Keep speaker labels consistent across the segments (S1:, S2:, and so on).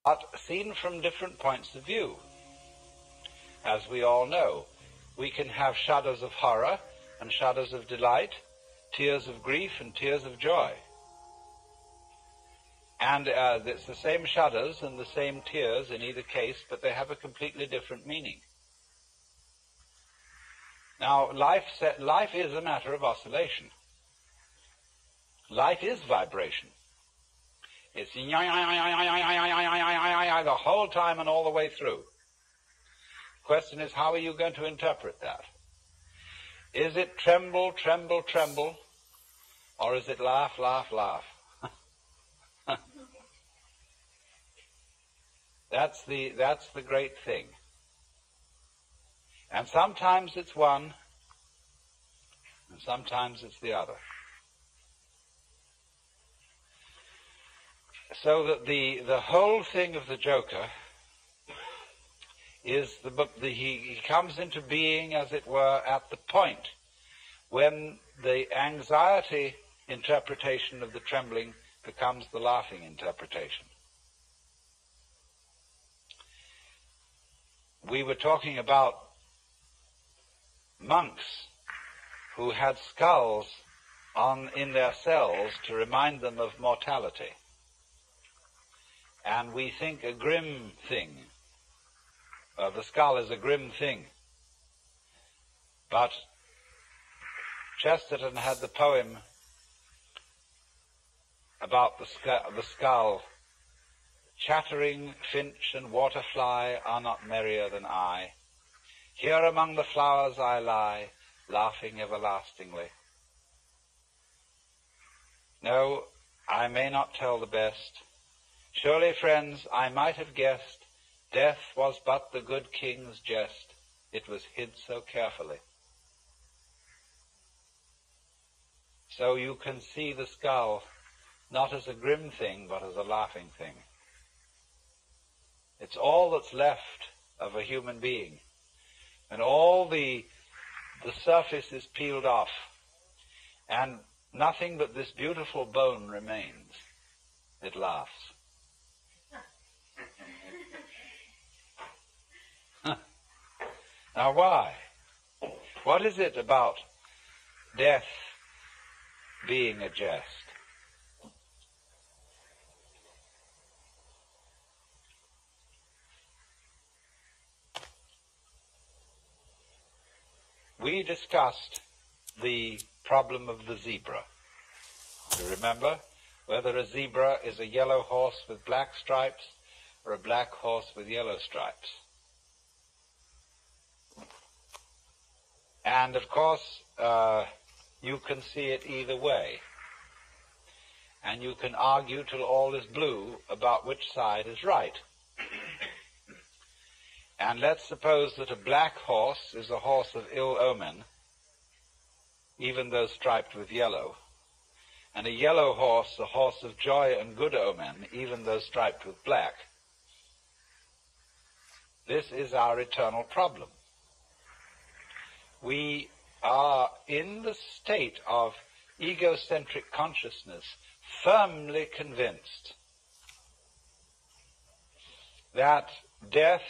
S1: but seen from different points of view. As we all know, we can have shudders of horror and shudders of delight, tears of grief and tears of joy. And it's the same shudders and the same tears in either case, but they have a completely different meaning. Now, life is a matter of oscillation. Life is vibration. It's the whole time and all the way through. The question is, how are you going to interpret that? Is it tremble, tremble, tremble, or is it laugh, laugh, laugh? That's the great thing. And sometimes it's one, and sometimes it's the other. So that the whole thing of the Joker is he comes into being, as it were, at the point when the anxiety interpretation of the trembling becomes the laughing interpretation. We were talking about monks who had skulls in their cells to remind them of mortality. And we think a grim thing. The skull is a grim thing. But Chesterton had the poem about the skull. Chattering finch and waterfly are not merrier than I. Here among the flowers I lie, laughing everlastingly. No, I may not tell the best. Surely, friends, I might have guessed, death was but the good king's jest. It was hid so carefully. So you can see the skull not as a grim thing, but as a laughing thing. It's all that's left of a human being. And all the surface is peeled off. And nothing but this beautiful bone remains. It laughs. Now why? What is it about death being a jest? We discussed the problem of the zebra. You remember whether a zebra is a yellow horse with black stripes or a black horse with yellow stripes. And of course, you can see it either way. And you can argue till all is blue about which side is right. And let's suppose that a black horse is a horse of ill omen, even though striped with yellow, and a yellow horse a horse of joy and good omen, even though striped with black. This is our eternal problem. We are in the state of egocentric consciousness, firmly convinced that death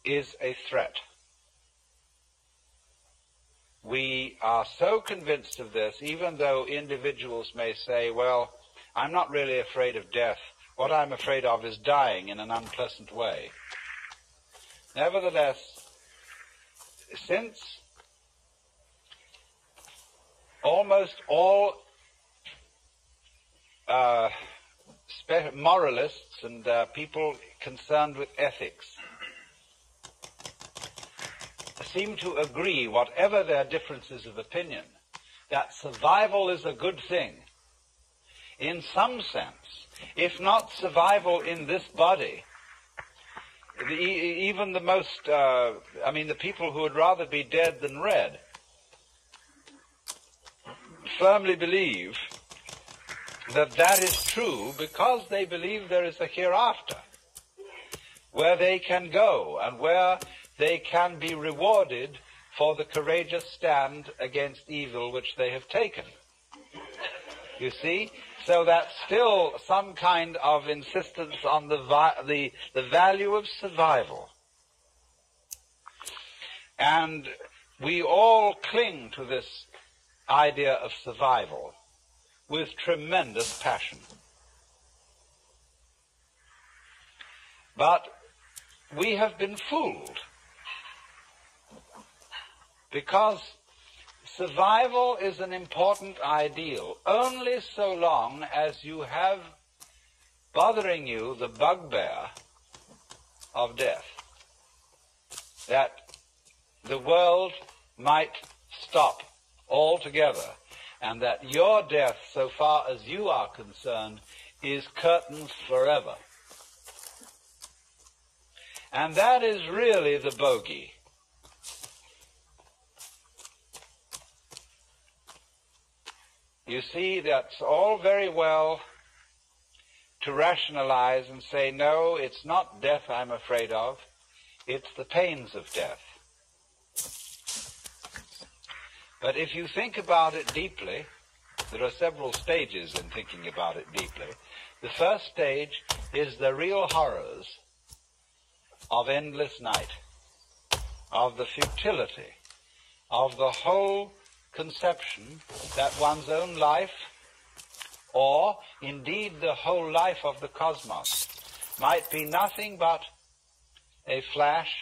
S1: is a threat. We are so convinced of this, even though individuals may say, well, I'm not really afraid of death. What I'm afraid of is dying in an unpleasant way. Nevertheless, since almost all moralists and people concerned with ethics seem to agree, whatever their differences of opinion, that survival is a good thing. In some sense, if not survival in this body, even the most, the people who would rather be dead than red, firmly believe that that is true because they believe there is a hereafter, where they can go and where they can be rewarded for the courageous stand against evil which they have taken. You see? So that's still some kind of insistence on the value of survival. And we all cling to this idea of survival with tremendous passion. But we have been fooled, because survival is an important ideal only so long as you have bothering you the bugbear of death, that the world might stop altogether, and that your death, so far as you are concerned, is curtains forever. And that is really the bogey. You see, that's all very well to rationalize and say, no, it's not death I'm afraid of, it's the pains of death. But if you think about it deeply, there are several stages in thinking about it deeply. The first stage is the real horrors of endless night, of the futility, of the whole conception that one's own life, or indeed the whole life of the cosmos, might be nothing but a flash,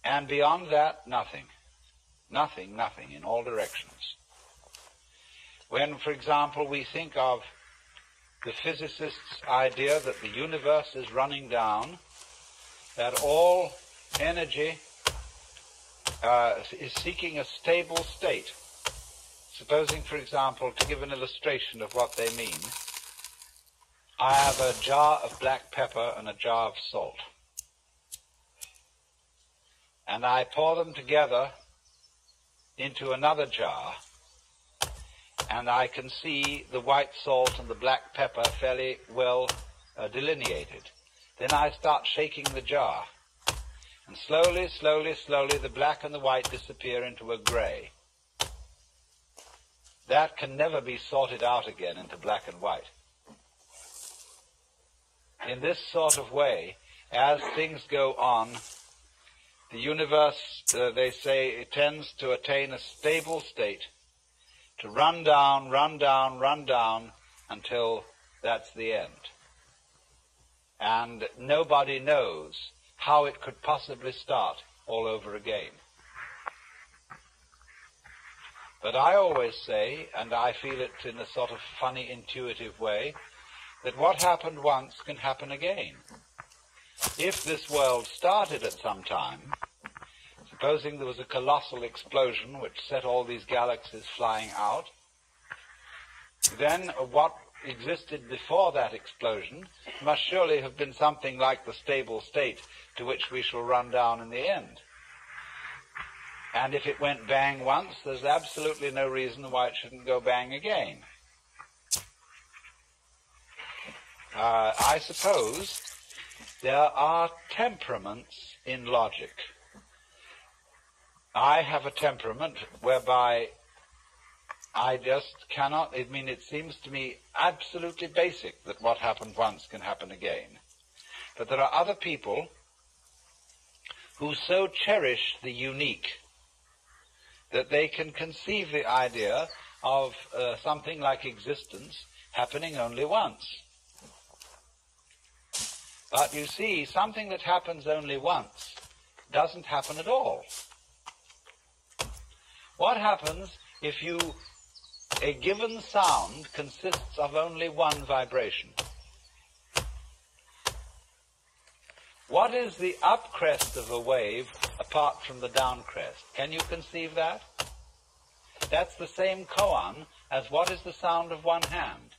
S1: and beyond that, nothing. Nothing, nothing, in all directions. When, for example, we think of the physicist's idea that the universe is running down, that all energy is seeking a stable state. Supposing, for example, to give an illustration of what they mean, I have a jar of black pepper and a jar of salt, and I pour them together into another jar, and I can see the white salt and the black pepper fairly well delineated. Then I start shaking the jar, and slowly, slowly, slowly the black and the white disappear into a gray. That can never be sorted out again into black and white. In this sort of way, as things go on, the universe, they say, it tends to attain a stable state, to run down, run down, run down, until that's the end. And nobody knows how it could possibly start all over again. But I always say, and I feel it in a sort of funny, intuitive way, that what happened once can happen again. If this world started at some time, supposing there was a colossal explosion which set all these galaxies flying out, then what existed before that explosion must surely have been something like the stable state to which we shall run down in the end. And if it went bang once, there's absolutely no reason why it shouldn't go bang again. I suppose there are temperaments in logic. I have a temperament whereby I just cannot, it seems to me absolutely basic that what happened once can happen again. But there are other people who so cherish the unique that they can conceive the idea of something like existence happening only once. But you see, something that happens only once doesn't happen at all. What happens if a given sound consists of only one vibration? What is the upcrest of a wave apart from the downcrest? Can you conceive that? That's the same koan as what is the sound of one hand.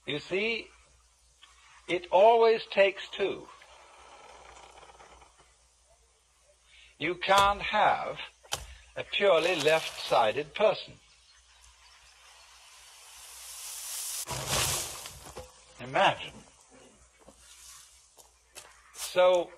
S1: You see, it always takes two. You can't have a purely left-sided person. Imagine. So,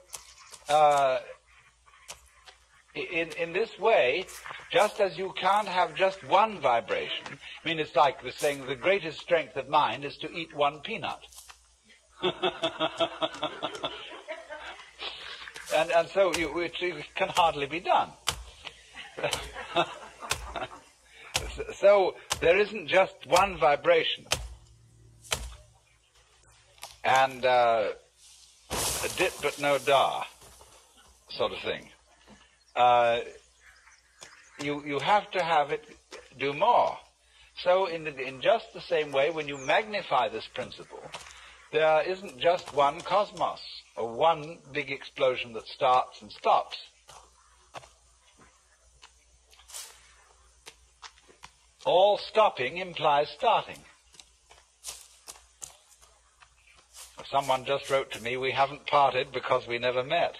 S1: in this way, just as you can't have just one vibration, I mean, it's like the saying, the greatest strength of mind is to eat one peanut. and so it can hardly be done. So there isn't just one vibration. And a dit but no da sort of thing. You have to have it do more. So in just the same way, when you magnify this principle, there isn't just one cosmos, or one big explosion that starts and stops. All stopping implies starting. Someone just wrote to me, we haven't parted because we never met.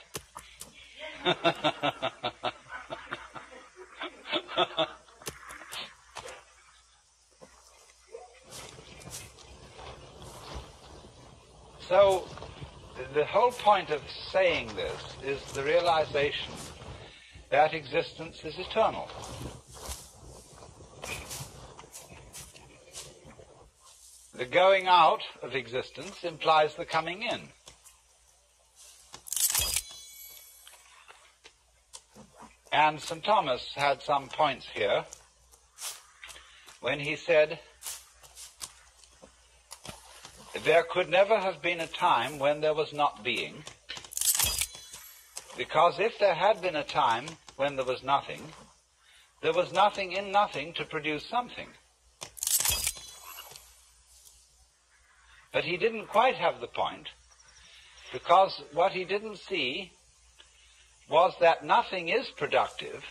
S1: So, the whole point of saying this is the realization that existence is eternal. The going out of existence implies the coming in. And St. Thomas had some points here when he said, there could never have been a time when there was not being, because if there had been a time when there was nothing in nothing to produce something. But he didn't quite have the point, because what he didn't see was that nothing is productive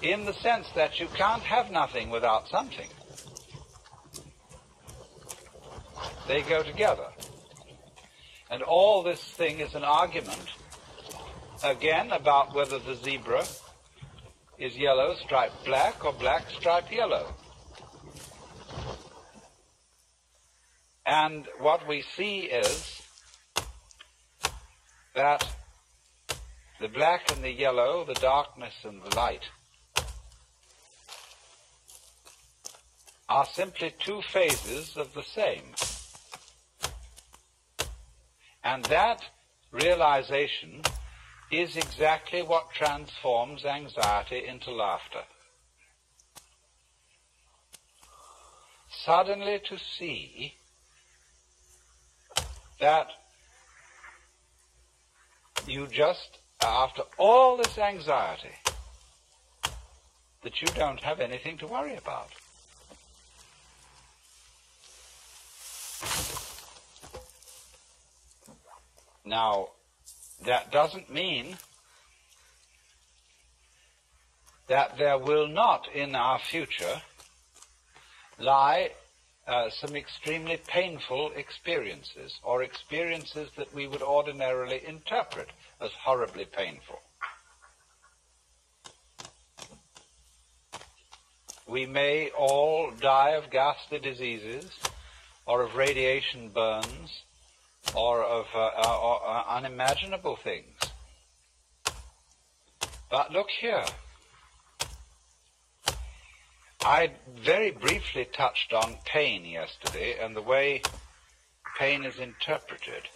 S1: in the sense that you can't have nothing without something. They go together. And all this thing is an argument, again, about whether the zebra is yellow striped black or black striped yellow. And what we see is that the black and the yellow, the darkness and the light, are simply two phases of the same. And that realization is exactly what transforms anxiety into laughter. Suddenly to see that you just, after all this anxiety, that you don't have anything to worry about. Now, that doesn't mean that there will not in our future lie some extremely painful experiences, or experiences that we would ordinarily interpret as horribly painful. We may all die of ghastly diseases, or of radiation burns, or of unimaginable things. But look here. I very briefly touched on pain yesterday and the way pain is interpreted.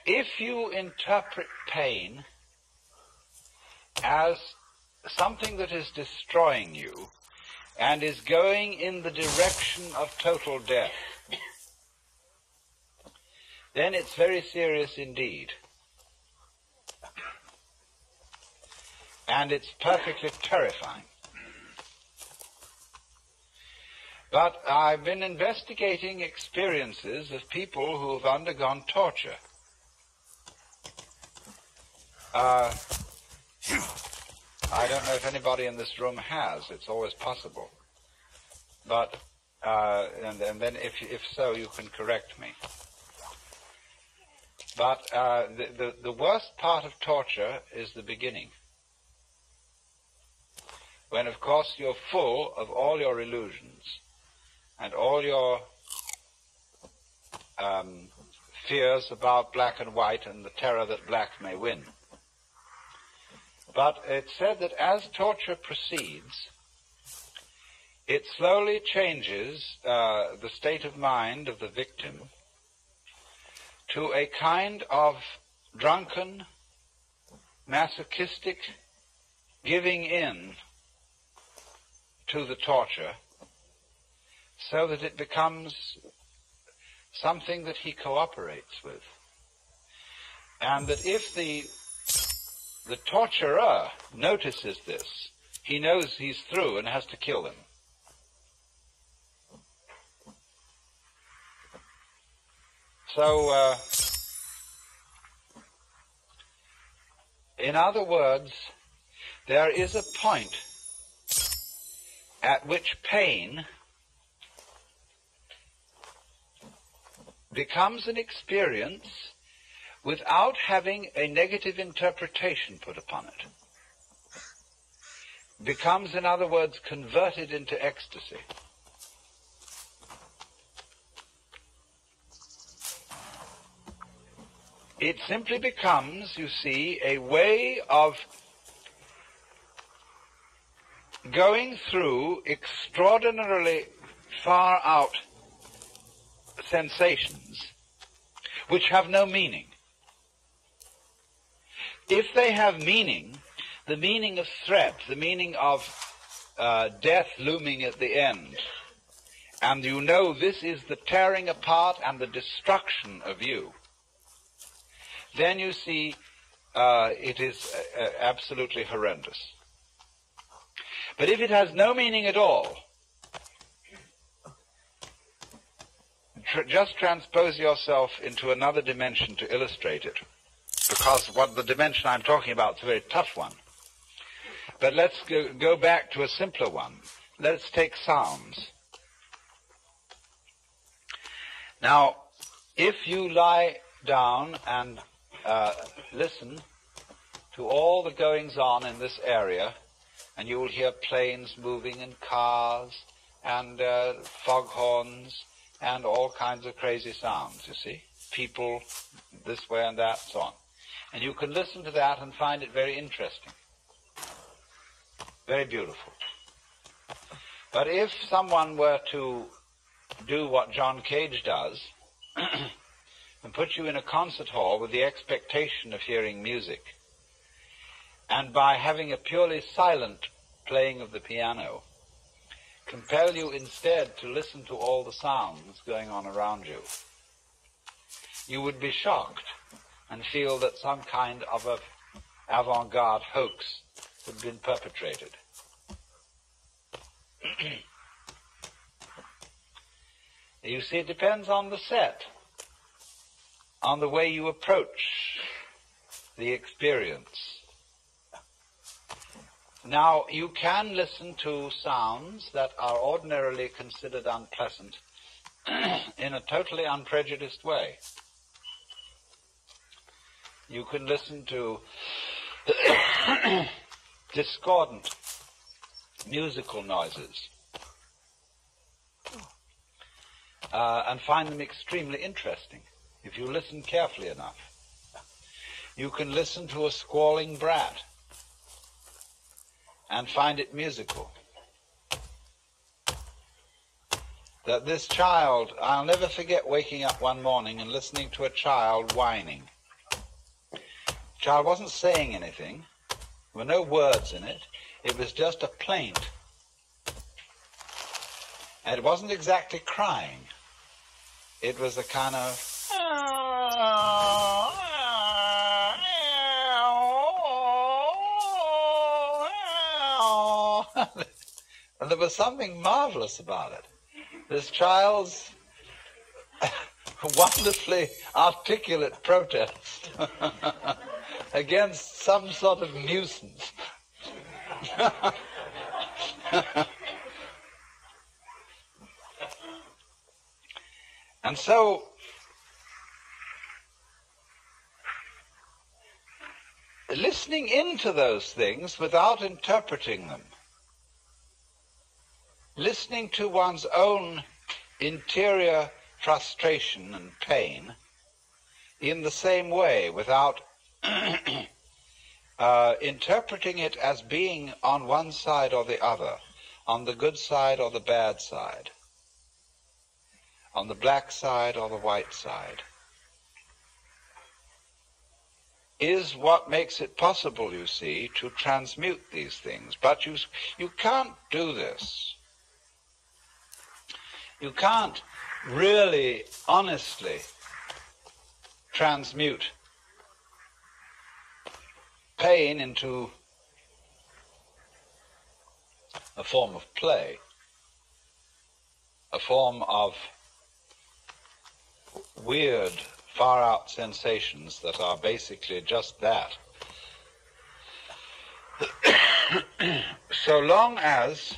S1: If you interpret pain as something that is destroying you and is going in the direction of total death, then it's very serious indeed. And it's perfectly terrifying. But I've been investigating experiences of people who have undergone torture. I don't know if anybody in this room has. It's always possible. But, and then if so, you can correct me. But the worst part of torture is the beginning. when of course you're full of all your illusions and all your fears about black and white and the terror that black may win. But it's said that as torture proceeds, it slowly changes the state of mind of the victim to a kind of drunken, masochistic giving in to the torture, so that it becomes something that he cooperates with. And that if the torturer notices this, he knows he's through and has to kill him. So, in other words, there is a point at which pain becomes an experience without having a negative interpretation put upon it. Becomes, in other words, converted into ecstasy. It simply becomes, you see, a way of going through extraordinarily far out sensations which have no meaning. If they have meaning, the meaning of threat, the meaning of death looming at the end, and you know this is the tearing apart and the destruction of you, then you see it is absolutely horrendous. But if it has no meaning at all, just transpose yourself into another dimension to illustrate it, because what the dimension I'm talking about is a very tough one. But let's go back to a simpler one. Let's take sounds. Now, if you lie down and listen to all the goings-on in this area, and you will hear planes moving and cars and foghorns and all kinds of crazy sounds, you see. People this way and that, so on. And you can listen to that and find it very interesting. Very beautiful. But if someone were to do what John Cage does and put you in a concert hall with the expectation of hearing music, and by having a purely silent playing of the piano, compel you instead to listen to all the sounds going on around you, you would be shocked and feel that some kind of an avant-garde hoax had been perpetrated. You see, it depends on the set, on the way you approach the experience. Now, you can listen to sounds that are ordinarily considered unpleasant in a totally unprejudiced way. You can listen to discordant musical noises and find them extremely interesting if you listen carefully enough. You can listen to a squalling brat and find it musical. That this child, I'll never forget waking up one morning and listening to a child whining. The child wasn't saying anything. There were no words in it. It was just a plaint. And it wasn't exactly crying. It was a kind of... And there was something marvelous about it. This child's wonderfully articulate protest against some sort of nuisance. And so, listening into those things without interpreting them listening to one's own interior frustration and pain in the same way, without interpreting it as being on one side or the other, on the good side or the bad side, on the black side or the white side, is what makes it possible, you see, to transmute these things. But you can't do this. You can't really, honestly transmute pain into a form of play, a form of weird, far-out sensations that are basically just that. So long as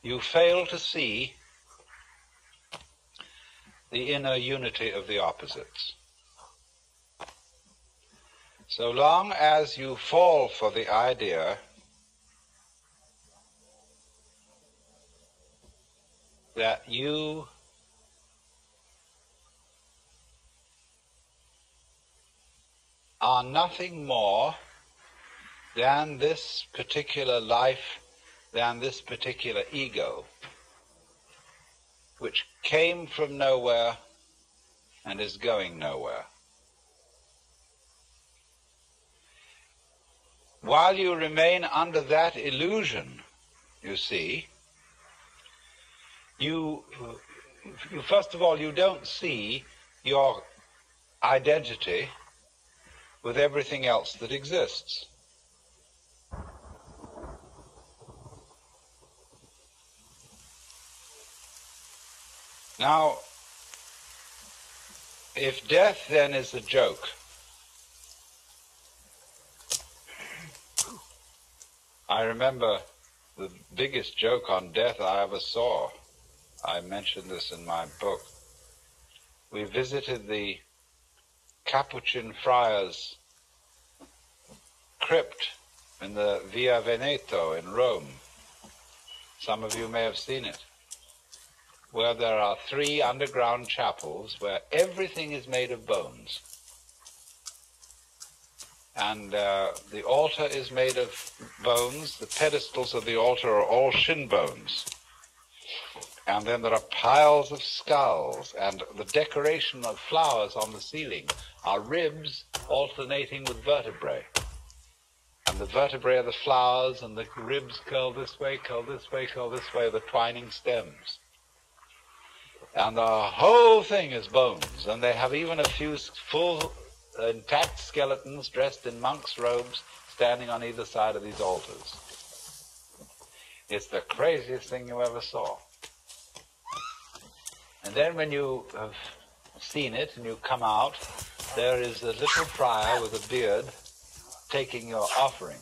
S1: you fail to see the inner unity of the opposites, so long as you fall for the idea that you are nothing more than this particular life, than this particular ego, which came from nowhere and is going nowhere. While you remain under that illusion, you see, you first of all, you don't see your identity with everything else that exists. Now, if death then is a joke, I remember the biggest joke on death I ever saw. I mentioned this in my book. We visited the Capuchin friars' crypt in the Via Veneto in Rome. Some of you may have seen it, where there are 3 underground chapels where everything is made of bones. And the altar is made of bones. The pedestals of the altar are all shin bones. And then there are piles of skulls, and the decoration of flowers on the ceiling are ribs alternating with vertebrae. And the vertebrae are the flowers, and the ribs curl this way, curl this way, curl this way, the twining stems. And the whole thing is bones, and they have even a few full intact skeletons dressed in monks' robes standing on either side of these altars. It's the craziest thing you ever saw. And then when you have seen it and you come out, there is a little friar with a beard taking your offering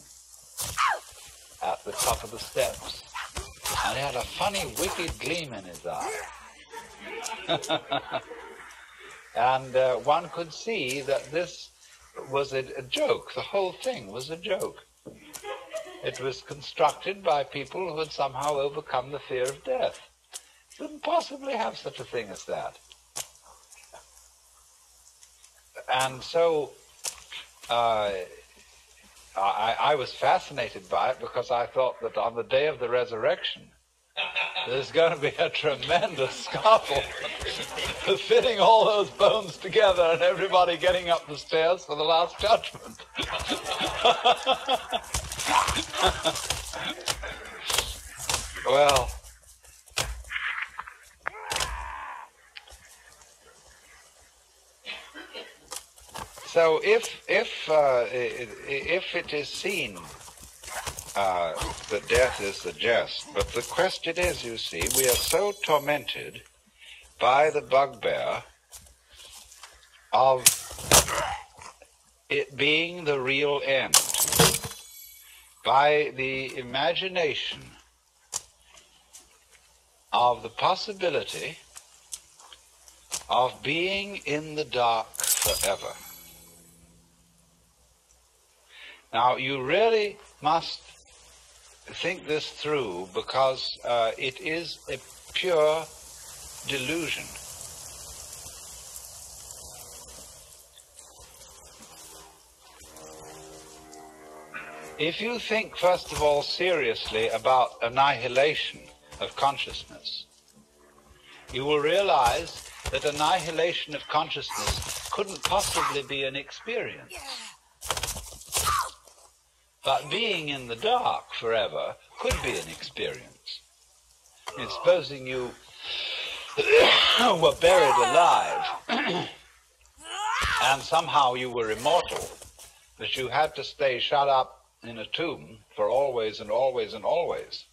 S1: at the top of the steps. And he had a funny, wicked gleam in his eye. And one could see that this was a joke. The whole thing was a joke. It was constructed by people who had somehow overcome the fear of death. Couldn't possibly have such a thing as that. And so I was fascinated by it, because I thought that on the day of the resurrection, there's going to be a tremendous scuffle fitting all those bones together and everybody getting up the stairs for the Last Judgment. Well, so if it is seen that death is a jest, but the question is, you see, we are so tormented by the bugbear of it being the real end, by the imagination of the possibility of being in the dark forever. Now, you really must think this through, because it is a pure delusion. If you think, first of all, seriously about annihilation of consciousness, you will realize that annihilation of consciousness couldn't possibly be an experience. But being in the dark forever could be an experience. And supposing you were buried alive and somehow you were immortal, that you had to stay shut up in a tomb for always and always and always,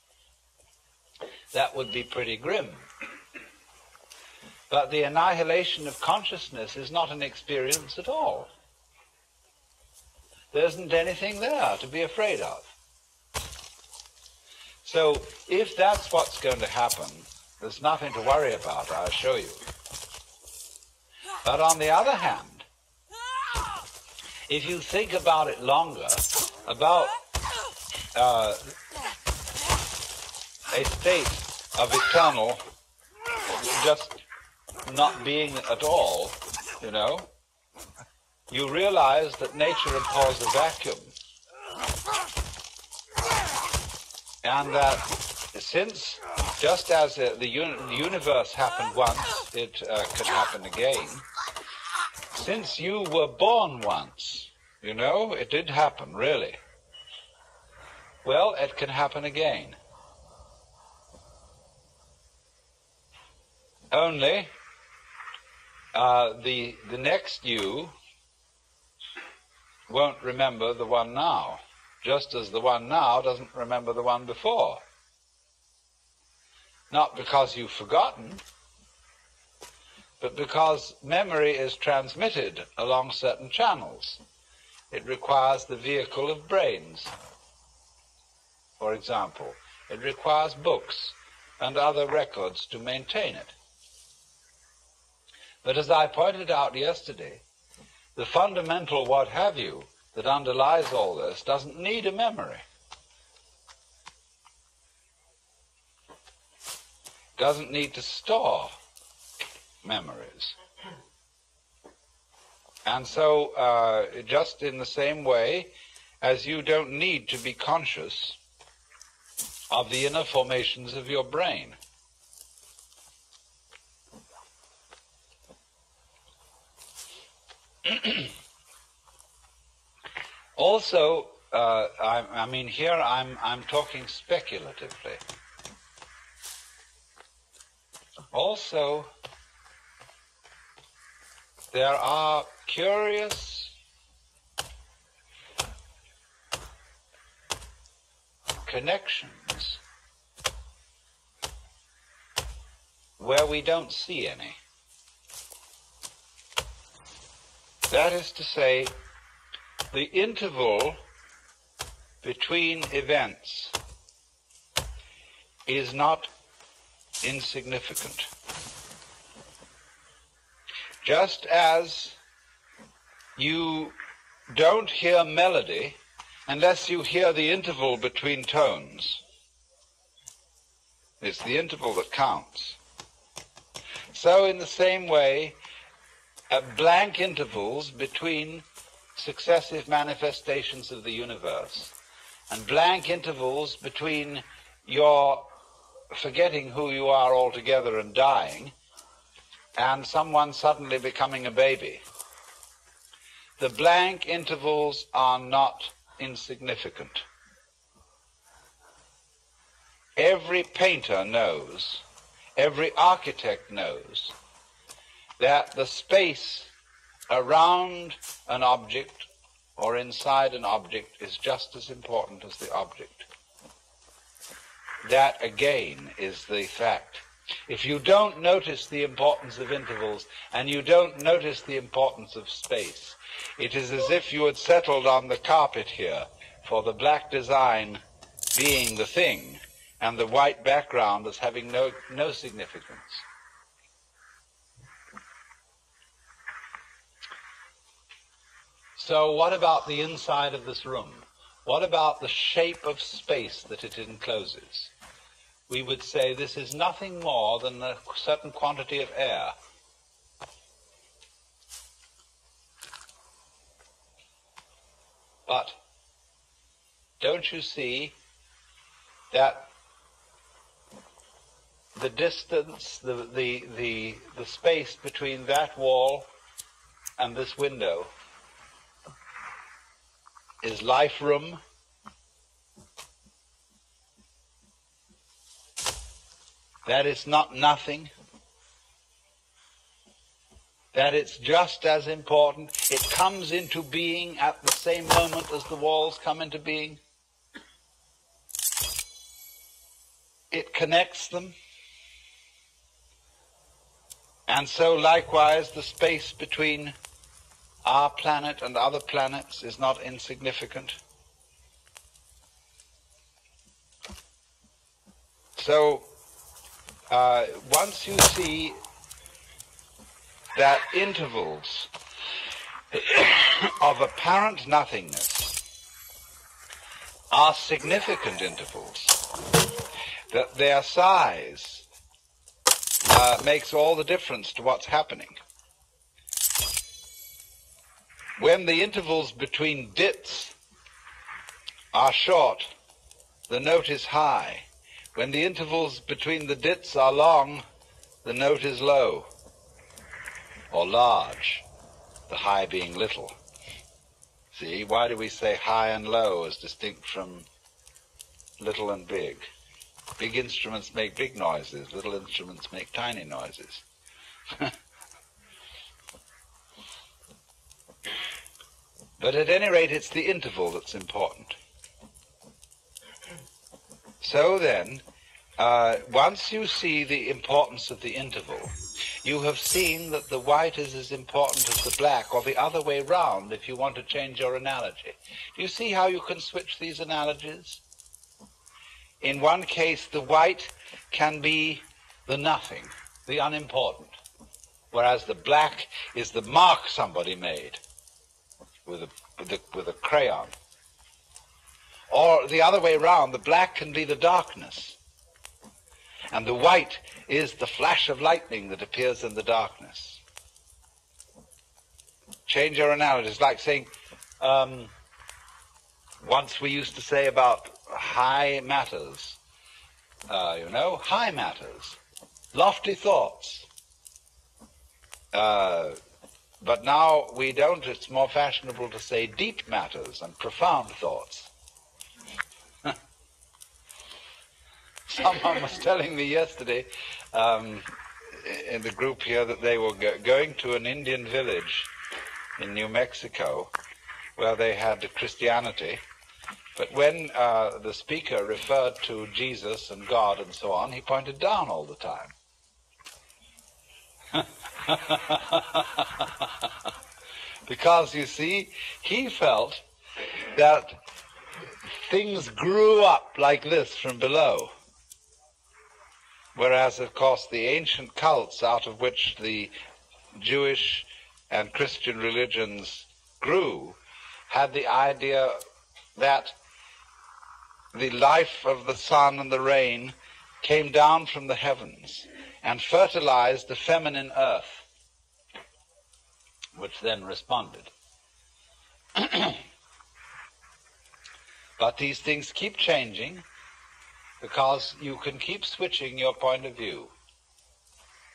S1: that would be pretty grim. But the annihilation of consciousness is not an experience at all. There isn't anything there to be afraid of. So if that's what's going to happen, there's nothing to worry about, I assure you. But on the other hand, if you think about it longer, about a state of eternal just not being at all, you know, you realize that nature abhors a vacuum. And that since, just as the universe happened once, it can happen again. Since you were born once, you know, it did happen, really. Well, it can happen again. Only the next you won't remember the one now, just as the one now doesn't remember the one before. Not because you've forgotten, but because memory is transmitted along certain channels. It requires the vehicle of brains, for example. It requires books and other records to maintain it. But as I pointed out yesterday, the fundamental what have you that underlies all this doesn't need a memory. Doesn't need to store memories. And so, just in the same way as you don't need to be conscious of the inner formations of your brain. Also, I mean, here I'm talking speculatively. Also, there are curious connections where we don't see any. That is to say, the interval between events is not insignificant. Just as you don't hear melody unless you hear the interval between tones. It's the interval that counts. So in the same way, blank intervals between successive manifestations of the universe and blank intervals between your forgetting who you are altogether and dying and someone suddenly becoming a baby. The blank intervals are not insignificant. Every painter knows, every architect knows that the space around an object or inside an object is just as important as the object. That, again, is the fact. If you don't notice the importance of intervals and you don't notice the importance of space, it is as if you had settled on the carpet here for the black design being the thing and the white background as having no significance. So what about the inside of this room? What about the shape of space that it encloses? We would say this is nothing more than a certain quantity of air. But don't you see that the distance, the space between that wall and this window is life room? That it's not nothing, that it's just as important. It comes into being at the same moment as the walls come into being. It connects them. And so likewise the space between our planet and other planets is not insignificant. So once you see that intervals of apparent nothingness are significant intervals, that their size makes all the difference to what's happening. When the intervals between dits are short, the note is high. When the intervals between the dits are long, the note is low or large, the high being little. See, why do we say high and low as distinct from little and big? Big instruments make big noises, little instruments make tiny noises. But at any rate, it's the interval that's important. So then, once you see the importance of the interval, you have seen that the white is as important as the black, or the other way round, if you want to change your analogy. Do you see how you can switch these analogies? In one case, the white can be the nothing, the unimportant, whereas the black is the mark somebody made with a crayon. Or the other way round, the black can be the darkness, and the white is the flash of lightning that appears in the darkness. Change your analogy. It's like saying, once we used to say about high matters, high matters, lofty thoughts. But now we don't. It's more fashionable to say deep matters and profound thoughts. Someone was telling me yesterday in the group here that they were going to an Indian village in New Mexico where they had Christianity, but when the speaker referred to Jesus and God and so on, he pointed down all the time. Because, you see, he felt that things grew up like this from below. Whereas, of course, the ancient cults out of which the Jewish and Christian religions grew had the idea that the life of the sun and the rain came down from the heavens and fertilized the feminine earth, which then responded. But these things keep changing, because you can keep switching your point of view.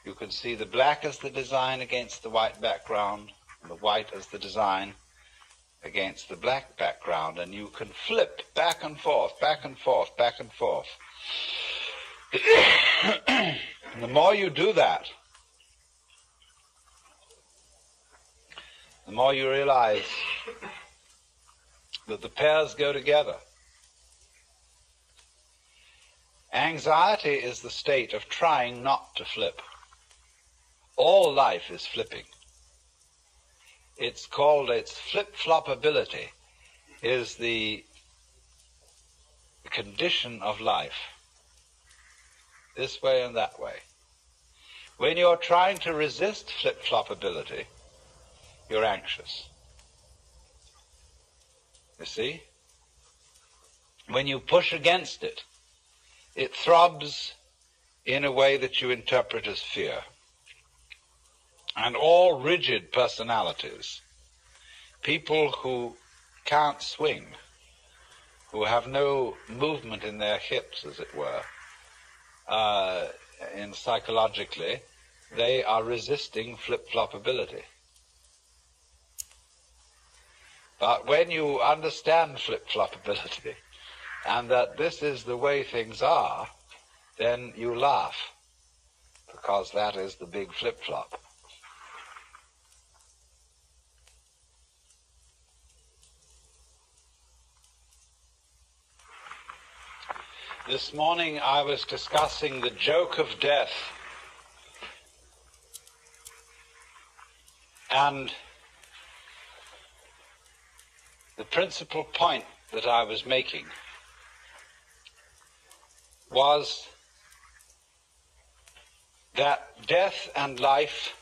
S1: You can see the black as the design against the white background, and the white as the design against the black background, and you can flip back and forth, back and forth, back and forth. And the more you do that, the more you realize that the pairs go together. Anxiety is the state of trying not to flip. All life is flipping. It's called its flip-flopability, is the condition of life, this way and that way. When you're trying to resist flip-flopability, you're anxious. You see? when you push against it, it throbs in a way that you interpret as fear. And all rigid personalities, people who can't swing, who have no movement in their hips, as it were, psychologically, they are resisting flip-flopability. But when you understand flip-flopability, and that this is the way things are, then you laugh, because that is the big flip-flop. This morning I was discussing the joke of death, and the principal point that I was making was that death and life,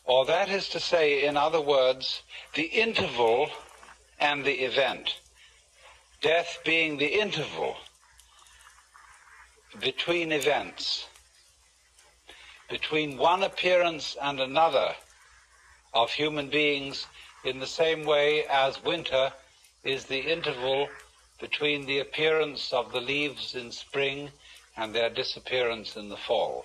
S1: or that is to say, in other words, the interval and the event, death being the interval between events, between one appearance and another of human beings, in the same way as winter is the interval between the appearance of the leaves in spring and their disappearance in the fall.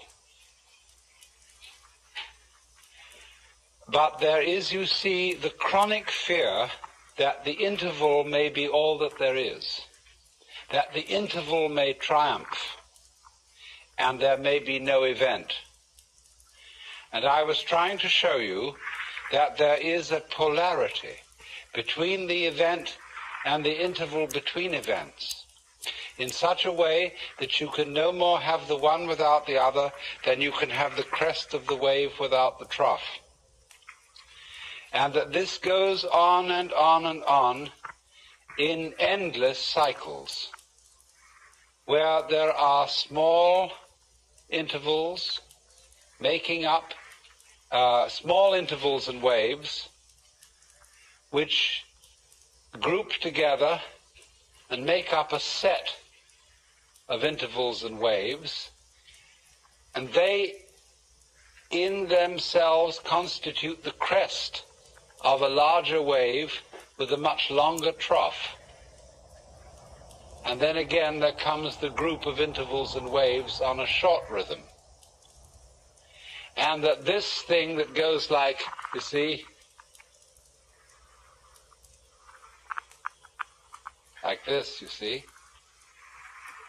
S1: But there is, you see, the chronic fear that the interval may be all that there is, that the interval may triumph, and there may be no event. And I was trying to show you that there is a polarity between the event and the interval between events, in such a way that you can no more have the one without the other than you can have the crest of the wave without the trough. And that this goes on and on and on in endless cycles, where there are small intervals making up small intervals and waves which group together and make up a set of intervals and waves, and they in themselves constitute the crest of a larger wave with a much longer trough. And then again there comes the group of intervals and waves on a short rhythm. And that this thing that goes like, you see, like this, you see,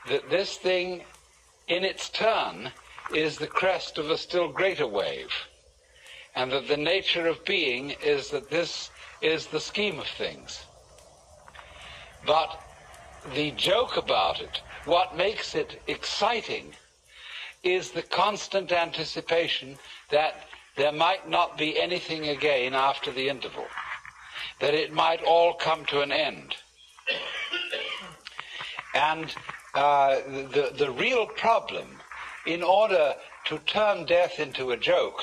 S1: that this thing in its turn is the crest of a still greater wave, and that the nature of being is that this is the scheme of things. But the joke about it, what makes it exciting, is the constant anticipation that there might not be anything again after the interval, that it might all come to an end. And the real problem, in order to turn death into a joke,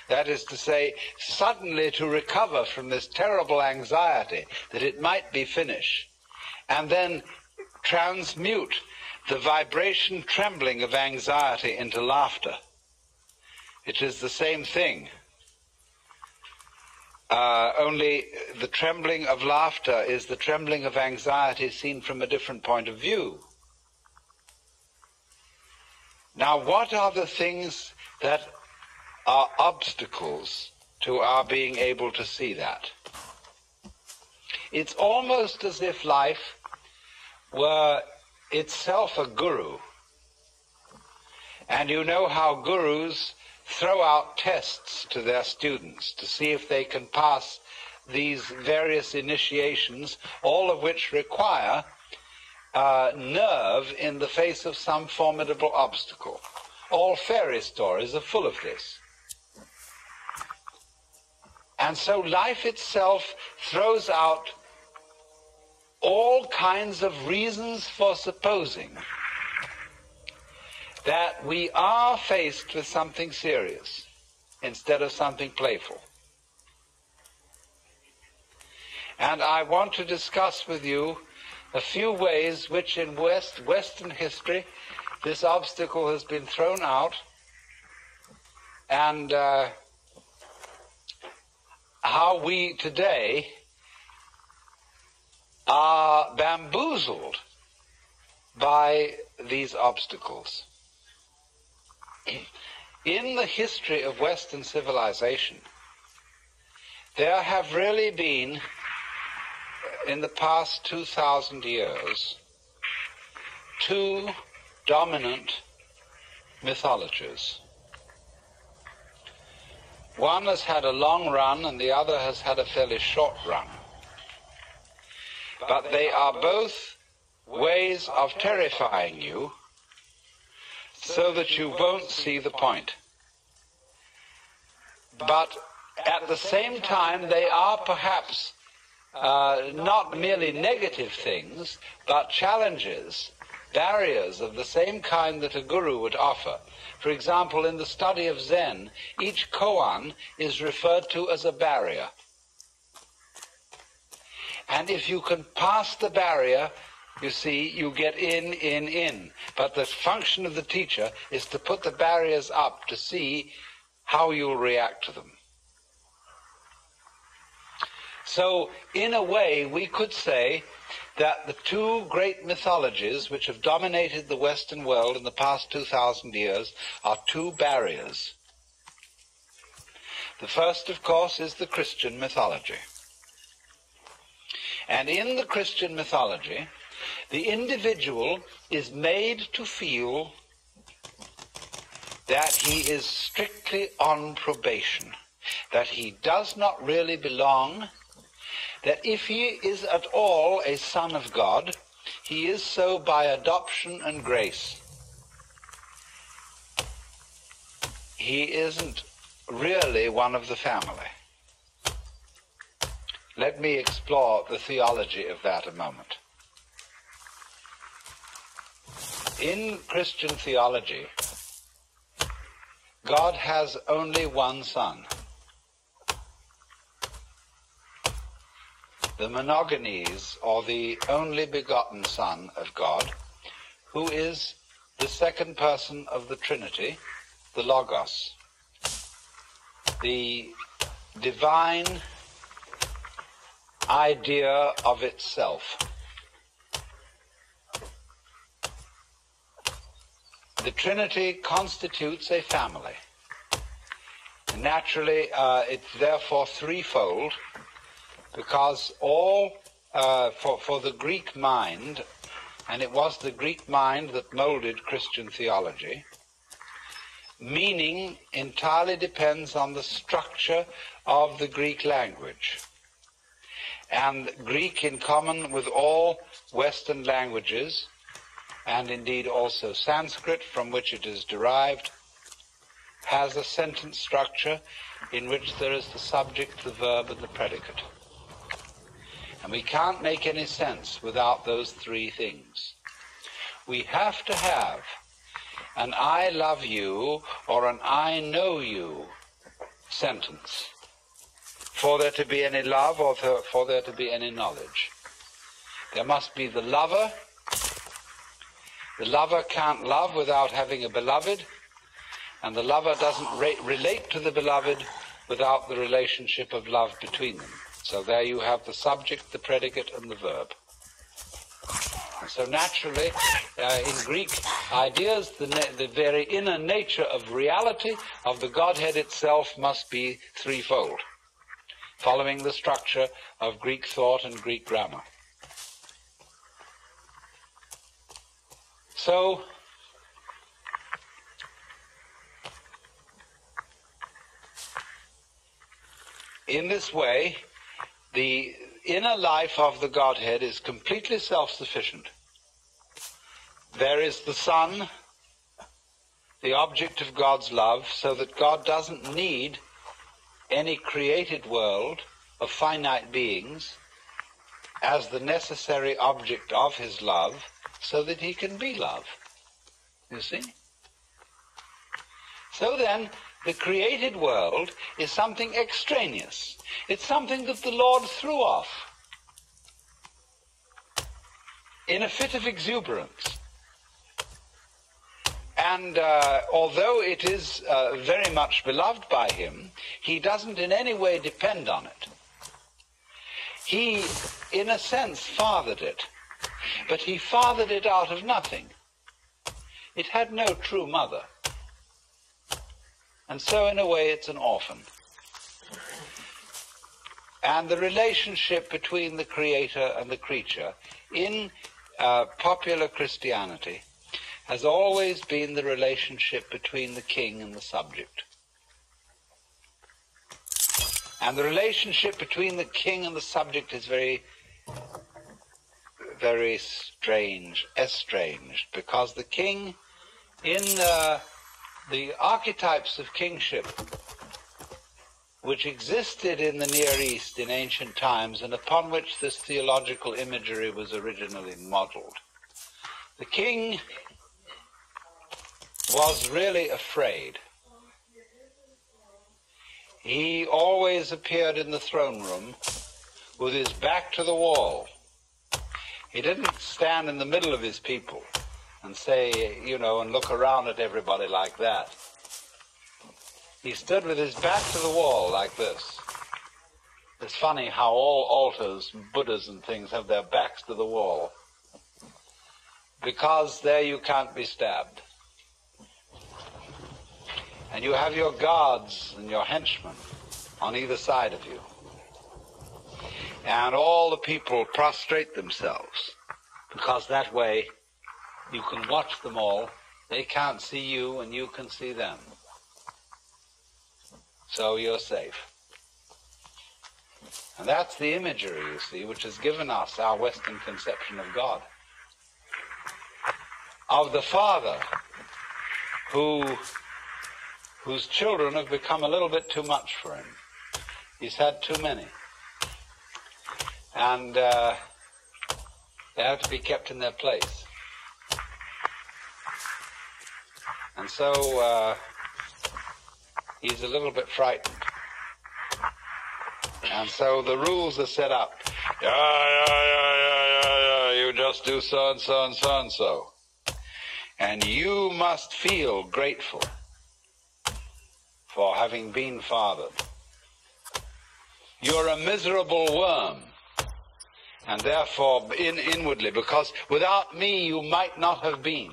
S1: that is to say, suddenly to recover from this terrible anxiety that it might be finished, and then transmute the vibration trembling of anxiety into laughter. It is the same thing. Only the trembling of laughter is the trembling of anxiety seen from a different point of view. Now, what are the things that are obstacles to our being able to see that? It's almost as if life were itself a guru. And you know how gurus throw out tests to their students to see if they can pass these various initiations, all of which require nerve in the face of some formidable obstacle. All fairy stories are full of this. And so life itself throws out all kinds of reasons for supposing that we are faced with something serious instead of something playful. And I want to discuss with you a few ways which in Western history this obstacle has been thrown out, and how we today are bamboozled by these obstacles. In the history of Western civilization, there have really been, in the past 2,000 years, two dominant mythologies. One has had a long run and the other has had a fairly short run. But they are both ways of terrifying you so that you won't see the point. But at the same time, they are perhaps not merely negative things, but challenges, barriers of the same kind that a guru would offer. For example, in the study of Zen, each koan is referred to as a barrier. And if you can pass the barrier, you see, you get in. But the function of the teacher is to put the barriers up to see how you'll react to them. So, in a way, we could say that the two great mythologies which have dominated the Western world in the past 2,000 years are two barriers. The first, of course, is the Christian mythology. And in the Christian mythology, the individual is made to feel that he is strictly on probation, that he does not really belong, that if he is at all a son of God, he is so by adoption and grace. He isn't really one of the family. Let me explore the theology of that a moment. In Christian theology, God has only one Son. The monogenes, or the only begotten Son of God, who is the second person of the Trinity, the Logos, the divine idea of itself. The Trinity constitutes a family. And naturally, it's therefore threefold, because all, for the Greek mind, and it was the Greek mind that molded Christian theology, meaning entirely depends on the structure of the Greek language. And Greek, in common with all Western languages, and indeed also Sanskrit, from which it is derived, has a sentence structure in which there is the subject, the verb, and the predicate. And we can't make any sense without those three things. We have to have an I love you or an I know you sentence for there to be any love or for there to be any knowledge. There must be the lover. The lover can't love without having a beloved, and the lover doesn't relate to the beloved without the relationship of love between them. So there you have the subject, the predicate, and the verb. And so naturally, in Greek ideas, the very inner nature of reality of the Godhead itself must be threefold, following the structure of Greek thought and Greek grammar. So, in this way, the inner life of the Godhead is completely self-sufficient. There is the Son, the object of God's love, so that God doesn't need any created world of finite beings as the necessary object of his love, so that he can be love. You see? So then, the created world is something extraneous. It's something that the Lord threw off. in a fit of exuberance. And although it is very much beloved by him, he doesn't in any way depend on it. He, in a sense, fathered it, but he fathered it out of nothing. It had no true mother. And so, in a way, it's an orphan. And the relationship between the creator and the creature in popular Christianity has always been the relationship between the king and the subject. And the relationship between the king and the subject is very, very strange, estranged, because the king, in the archetypes of kingship which existed in the Near East in ancient times and upon which this theological imagery was originally modeled, the king was really afraid. He always appeared in the throne room with his back to the wall. He didn't stand in the middle of his people and say, you know, and look around at everybody like that. He stood with his back to the wall like this. It's funny how all altars, Buddhas and things, have their backs to the wall, because there you can't be stabbed. And you have your guards and your henchmen on either side of you. And all the people prostrate themselves, because that way you can watch them all. They can't see you and you can see them. So you're safe. And that's the imagery, you see, which has given us our Western conception of God. Of the father whose children have become a little bit too much for him. He's had too many. And they have to be kept in their place. And so he's a little bit frightened. And so the rules are set up. You just do so and so and so and so. And you must feel grateful for having been fathered. You're a miserable worm, and therefore inwardly, because without me you might not have been.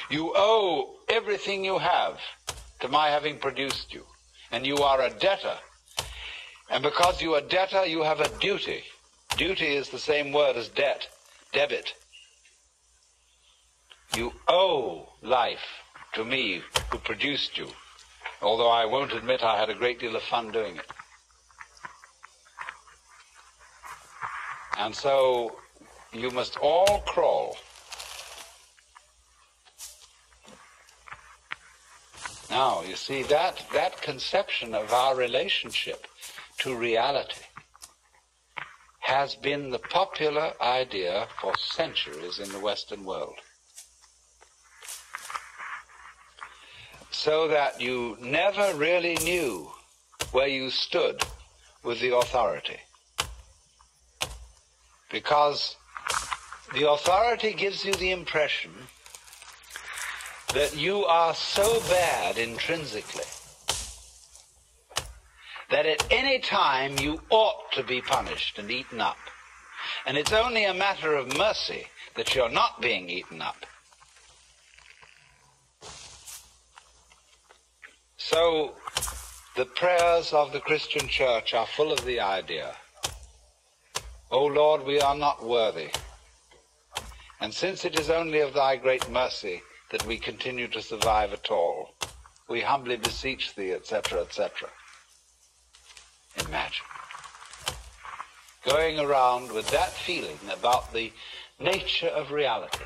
S1: You owe everything you have to my having produced you, and you are a debtor. And because you are a debtor, you have a duty. Duty is the same word as debt, debit. You owe life to me who produced you, although I won't admit I had a great deal of fun doing it. And so you must all crawl. Now, you see, that conception of our relationship to reality has been the popular idea for centuries in the Western world. So that you never really knew where you stood with the authority. Because the authority gives you the impression that you are so bad intrinsically that at any time you ought to be punished and eaten up. And it's only a matter of mercy that you're not being eaten up. So the prayers of the Christian church are full of the idea, O Lord, we are not worthy. And since it is only of thy great mercy that we continue to survive at all, we humbly beseech thee, etc., etc. Imagine going around with that feeling about the nature of reality,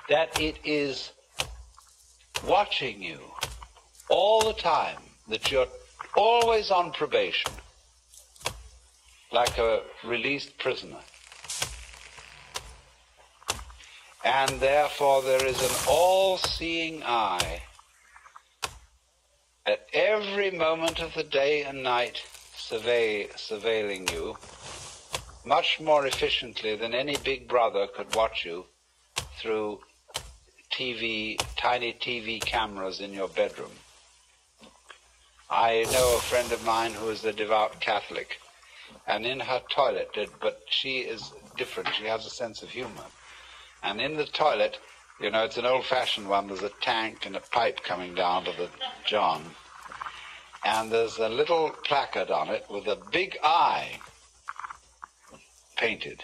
S1: that it is watching you all the time, that you're always on probation, like a released prisoner. And therefore there is an all-seeing eye at every moment of the day and night surveilling you, much more efficiently than any big brother could watch you through tiny TV cameras in your bedroom. I know a friend of mine who is a devout Catholic, and in her toilet, but she is different, she has a sense of humor. And in the toilet, you know, it's an old-fashioned one, there's a tank and a pipe coming down to the john. And there's a little placard on it with a big eye painted.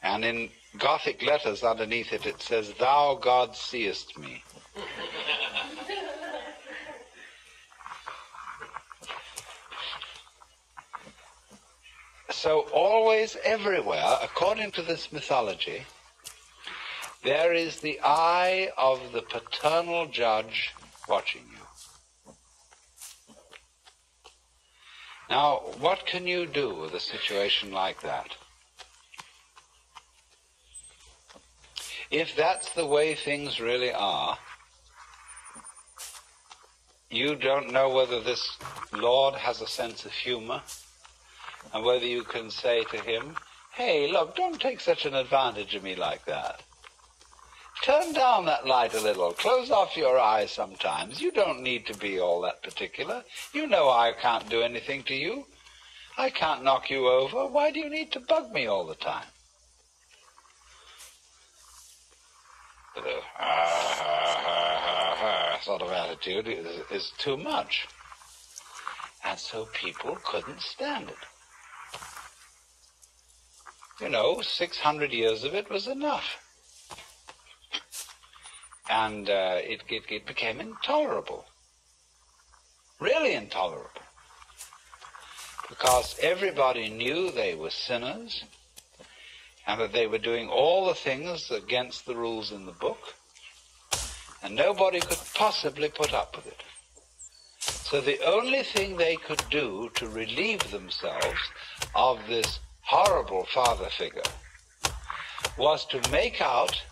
S1: And in Gothic letters underneath it, it says, "Thou, God, seest me." So always, everywhere, according to this mythology, there is the eye of the paternal judge watching you. Now, what can you do with a situation like that? If that's the way things really are, you don't know whether this Lord has a sense of humor, and whether you can say to him, "Hey, look, don't take such an advantage of me like that. Turn down that light a little. Close off your eyes sometimes. You don't need to be all that particular. You know I can't do anything to you. I can't knock you over. Why do you need to bug me all the time?" The sort of attitude is too much. And so people couldn't stand it. You know, 600 years of it was enough. And it became intolerable. Really intolerable. Because everybody knew they were sinners, and that they were doing all the things against the rules in the book, and nobody could possibly put up with it. So the only thing they could do to relieve themselves of this horrible father figure was to make out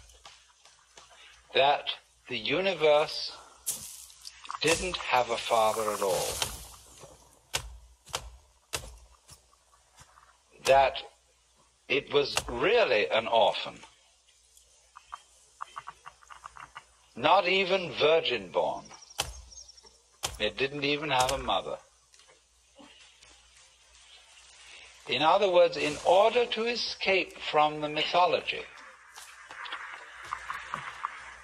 S1: that the universe didn't have a father at all. That it was really an orphan. Not even virgin born. It didn't even have a mother. In other words, in order to escape from the mythology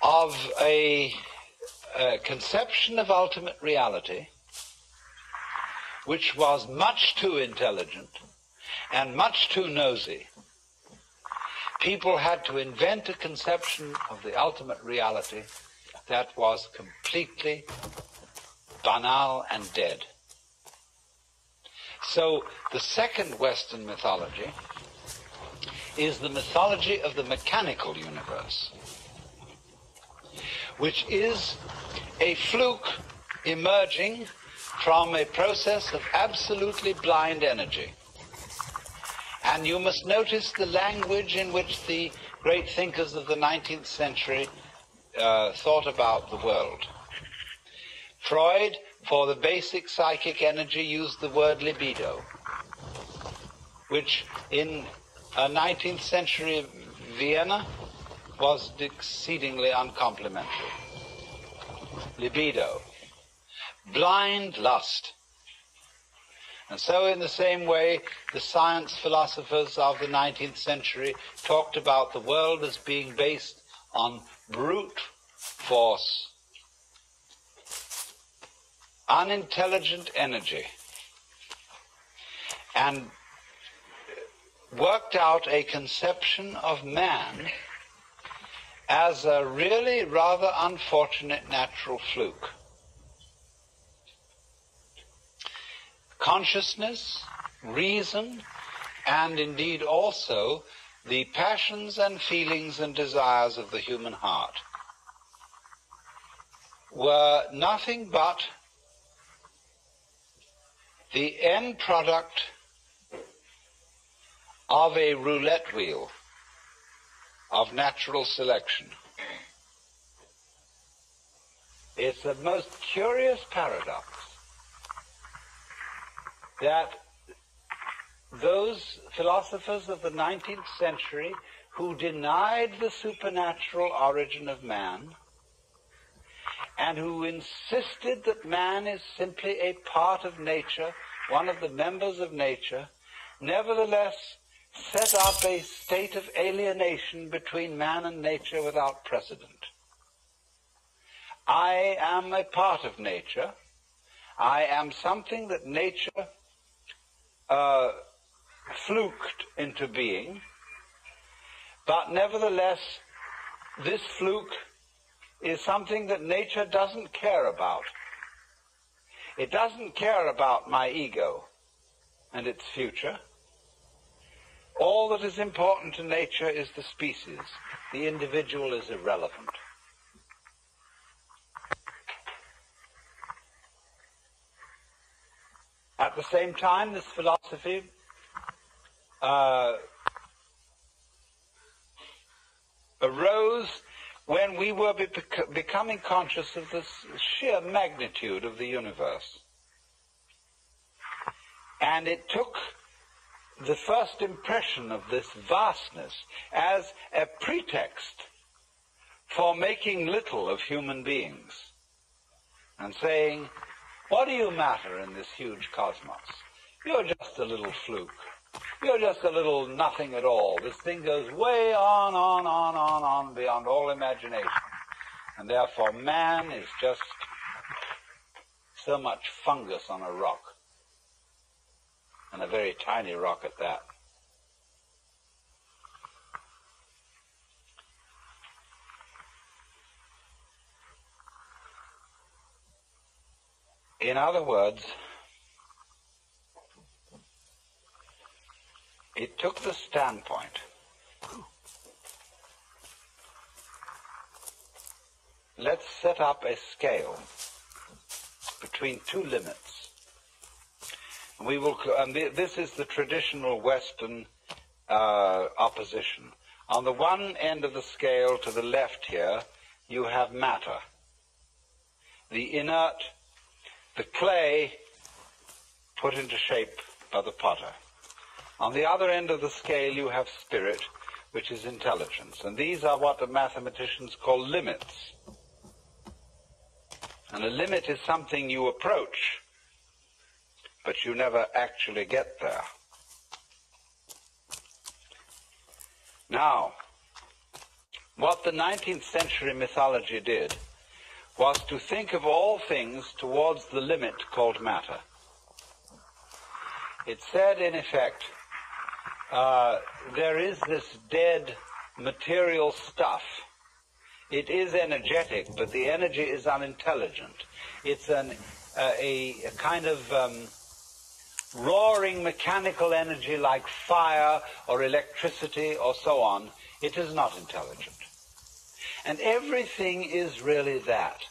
S1: of a conception of ultimate reality, which was much too intelligent and much too nosy, people had to invent a conception of the ultimate reality that was completely banal and dead. So the second Western mythology is the mythology of the mechanical universe, which is a fluke emerging from a process of absolutely blind energy. And you must notice the language in which the great thinkers of the 19th century thought about the world. Freud, for the basic psychic energy, used the word libido, which in 19th century Vienna was exceedingly uncomplimentary. Libido. Blind lust. And so in the same way, the science philosophers of the 19th century talked about the world as being based on brute force, unintelligent energy, and worked out a conception of man as a really rather unfortunate natural fluke. Consciousness, reason, and indeed also the passions and feelings and desires of the human heart were nothing but the end product of a roulette wheel of natural selection. It's the most curious paradox that those philosophers of the 19th century who denied the supernatural origin of man and who insisted that man is simply a part of nature, one of the members of nature, nevertheless set up a state of alienation between man and nature without precedent. I am a part of nature. I am something that nature fluked into being, but nevertheless, this fluke is something that nature doesn't care about. It doesn't care about my ego and its future. All that is important to nature is the species. The individual is irrelevant. At the same time, this philosophy arose when we were becoming conscious of the sheer magnitude of the universe. And it took the first impression of this vastness as a pretext for making little of human beings and saying, what do you matter in this huge cosmos? You're just a little fluke. You're just a little nothing at all. This thing goes way on beyond all imagination. And therefore man is just so much fungus on a rock. And a very tiny rock at that. In other words, it took the standpoint, let's set up a scale between two limits. We will, and this is the traditional Western opposition. On the one end of the scale to the left here, you have matter, the inert, the clay put into shape by the potter. On the other end of the scale you have spirit, which is intelligence. And these are what the mathematicians call limits. And a limit is something you approach, but you never actually get there. Now, what the 19th century mythology did was to think of all things towards the limit called matter. It said, in effect, there is this dead material stuff. It is energetic, but the energy is unintelligent. It's a kind of roaring mechanical energy like fire or electricity or so on. It is not intelligent. And everything is really that.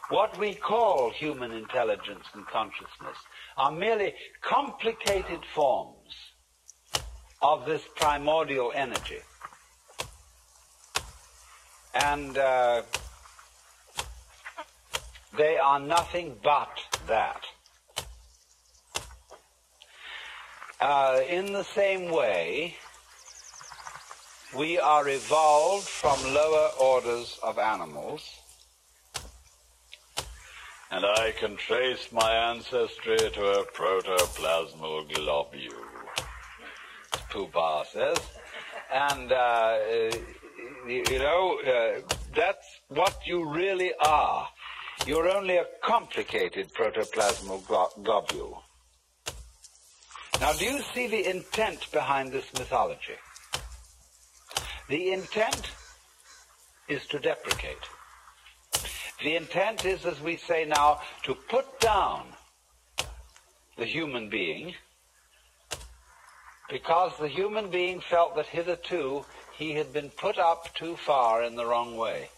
S1: What we call human intelligence and consciousness are merely complicated forms of this primordial energy. And they are nothing but that. In the same way, we are evolved from lower orders of animals, and I can trace my ancestry to a protoplasmal globule, Pooh-Bah says. And, that's what you really are. You're only a complicated protoplasmal globule. Now, do you see the intent behind this mythology? The intent is to deprecate. The intent is, as we say now, to put down the human being, because the human being felt that hitherto he had been put up too far in the wrong way.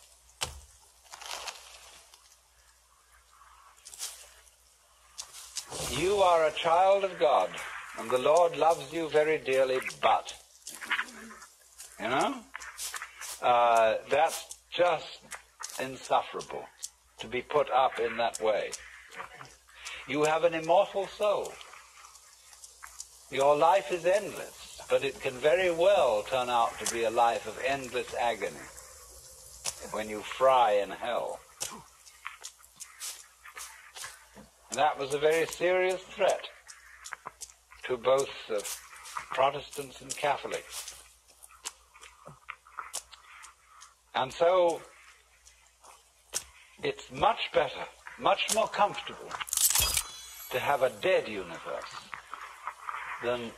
S1: You are a child of God, and the Lord loves you very dearly, but, that's just insufferable to be put up in that way. You have an immortal soul. Your life is endless, but it can very well turn out to be a life of endless agony when you fry in hell. And that was a very serious threat to both Protestants and Catholics. And so it's much better, much more comfortable to have a dead universe than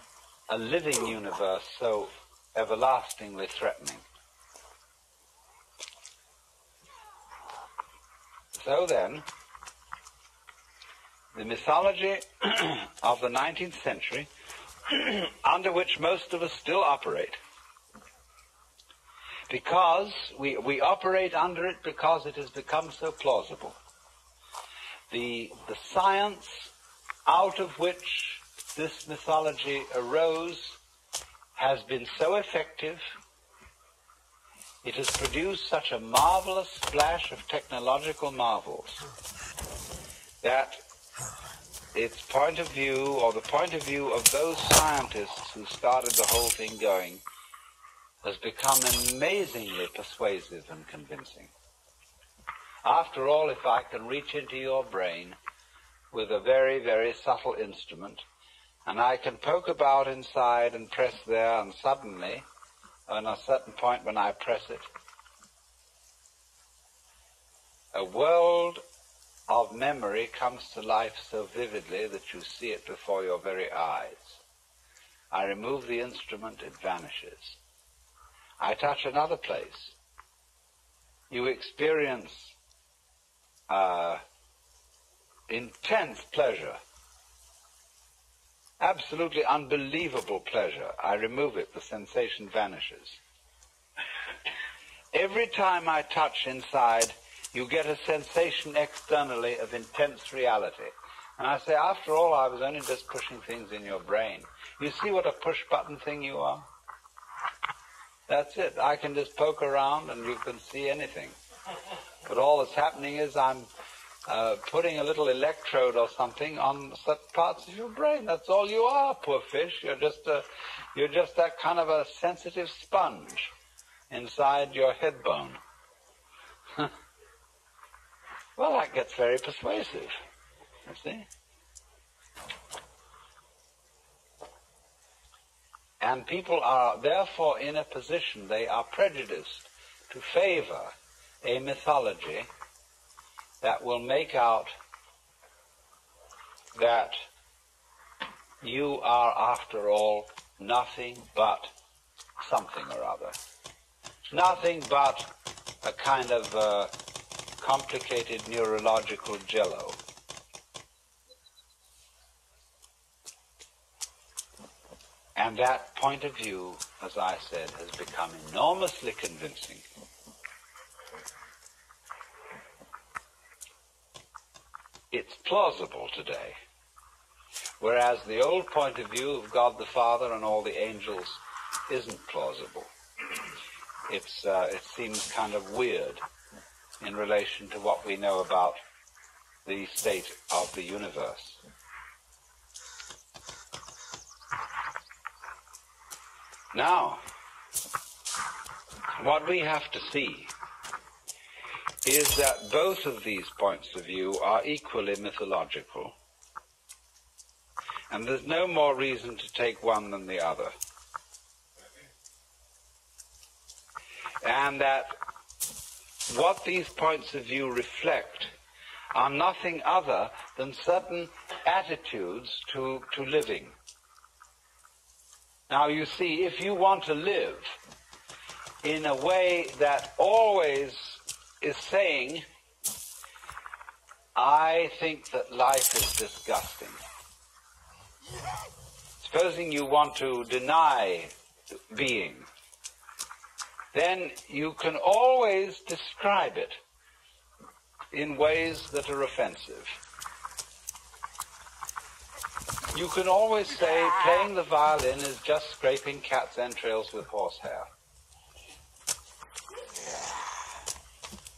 S1: a living universe so everlastingly threatening. So then, the mythology of the 19th century, under which most of us still operate, because we operate under it because it has become so plausible. The science out of which this mythology arose has been so effective, it has produced such a marvelous splash of technological marvels, that its point of view, or the point of view of those scientists who started the whole thing going, has become amazingly persuasive and convincing. After all, if I can reach into your brain with a very, very subtle instrument, and I can poke about inside and press there, and suddenly, on a certain point when I press it, a world of memory comes to life so vividly that you see it before your very eyes. I remove the instrument, it vanishes. I touch another place. You experience intense pleasure, absolutely unbelievable pleasure. I remove it, the sensation vanishes. Every time I touch inside, you get a sensation externally of intense reality. And I say, after all, I was only just pushing things in your brain. You see what a push-button thing you are? That's it. I can just poke around and you can see anything. But all that's happening is I'm putting a little electrode or something on certain parts of your brain. That's all you are, poor fish. You're just that kind of a sensitive sponge inside your head bone. Well, that gets very persuasive, you see. And people are therefore in a position, they are prejudiced to favor a mythology that will make out that you are, after all, nothing but something or other. Nothing but a kind of complicated neurological jello. And that point of view, as I said, has become enormously convincing. It's plausible today, whereas the old point of view of God the Father and all the angels isn't plausible. It seems kind of weird in relation to what we know about the state of the universe. Now, what we have to see is that both of these points of view are equally mythological. And there's no more reason to take one than the other. And that what these points of view reflect are nothing other than certain attitudes to living. Now, you see, if you want to live in a way that always is saying, I think that life is disgusting. Supposing you want to deny being, then you can always describe it in ways that are offensive. You can always say playing the violin is just scraping cat's entrails with horsehair.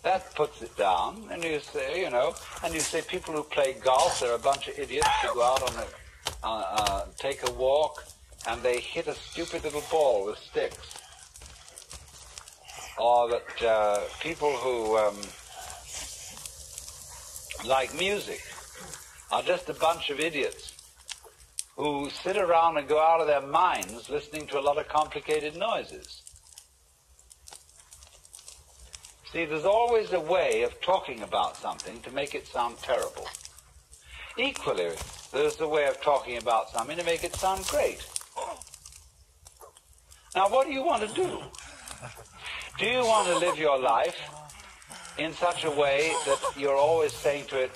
S1: That puts it down, and you say, and you say people who play golf, they're a bunch of idiots who go out on take a walk and they hit a stupid little ball with sticks. Or that people who like music are just a bunch of idiots who sit around and go out of their minds listening to a lot of complicated noises. See, there's always a way of talking about something to make it sound terrible. Equally, there's a way of talking about something to make it sound great. Now, what do you want to do? Do you want to live your life in such a way that you're always saying to it,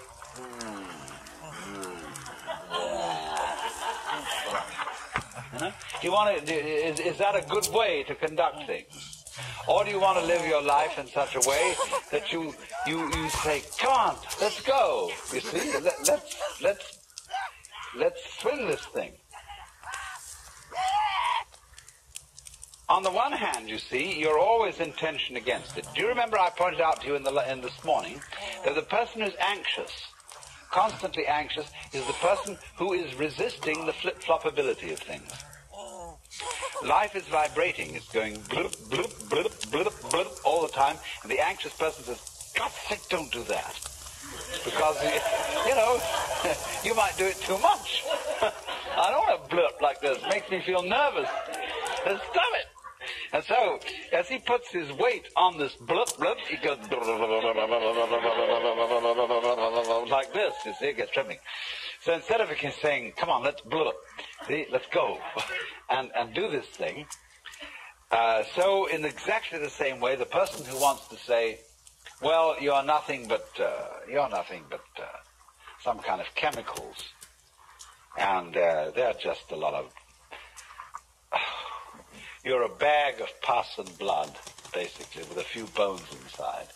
S1: you know? Do you want to, is that a good way to conduct things? Or do you want to live your life in such a way that you say, come on, let's go. You see, let's swing this thing. On the one hand, you see, you're always in tension against it. Do you remember I pointed out to you in this morning that the person who's anxious, constantly anxious, is the person who is resisting the flip-flopability of things. Life is vibrating. It's going bloop, bloop, bloop, bloop, bloop all the time. And the anxious person says, God's sake, don't do that. Because, you know, you might do it too much. I don't want to blurp like this. It makes me feel nervous. Stop it. And so, as he puts his weight on this blip, blip, he goes like this, you see, it gets trembling. So instead of saying, come on, let's blip, see, let's go, and do this thing, so in exactly the same way, the person who wants to say, well, you're nothing but some kind of chemicals, and they're just a lot of... You're a bag of pus and blood, basically, with a few bones inside.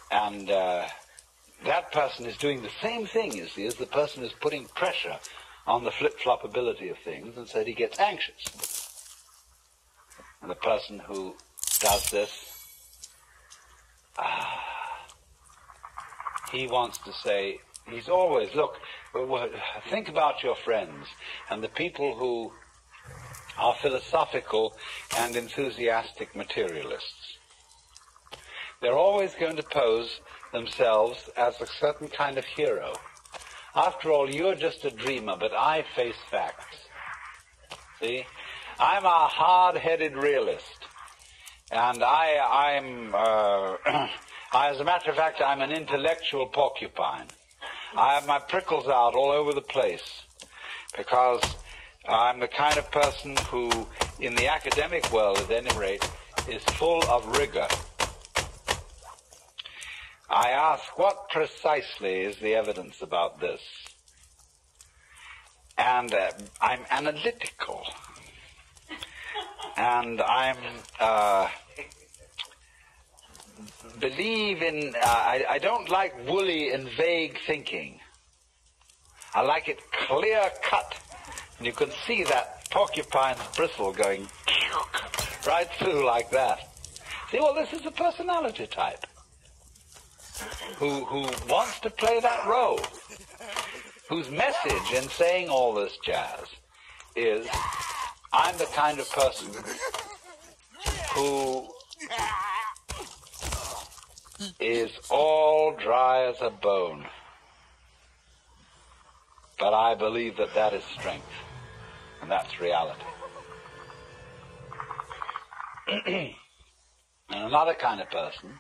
S1: And that person is doing the same thing, you see, as the person who's putting pressure on the flip-flopability of things, and so he gets anxious. And the person who does this, he wants to say, he's always, look, think about your friends and the people who are philosophical and enthusiastic materialists. They're always going to pose themselves as a certain kind of hero. After all, you're just a dreamer, but I face facts. See? I'm a hard-headed realist. And as a matter of fact, I'm an intellectual porcupine. I have my prickles out all over the place because I'm the kind of person who, in the academic world at any rate, is full of rigor. I ask, what precisely is the evidence about this? And I'm analytical. And I don't like woolly and vague thinking. I like it clear-cut. And you can see that porcupine's bristle going right through like that. See, well, this is a personality type who wants to play that role, whose message in saying all this jazz is, I'm the kind of person who is all dry as a bone. But I believe that that is strength, and that's reality. And another kind of person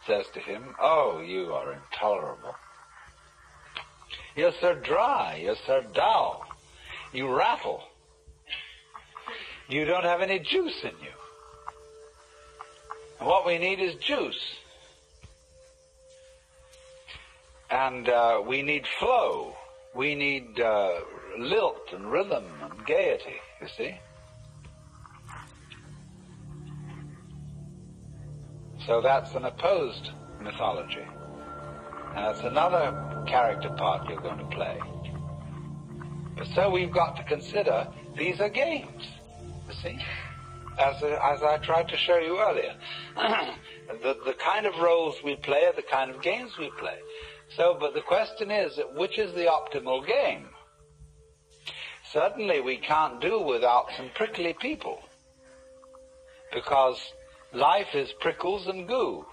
S1: says to him, oh, you are intolerable. You're so dry, you're so dull, you rattle. You don't have any juice in you. And what we need is juice. And we need flow. We need lilt and rhythm and gaiety, you see. So that's an opposed mythology. And that's another character part you're going to play. But so we've got to consider these are games, you see, as I tried to show you earlier. The kind of roles we play are the kind of games we play. So, but the question is, which is the optimal game? Certainly we can't do without some prickly people, because life is prickles and goo.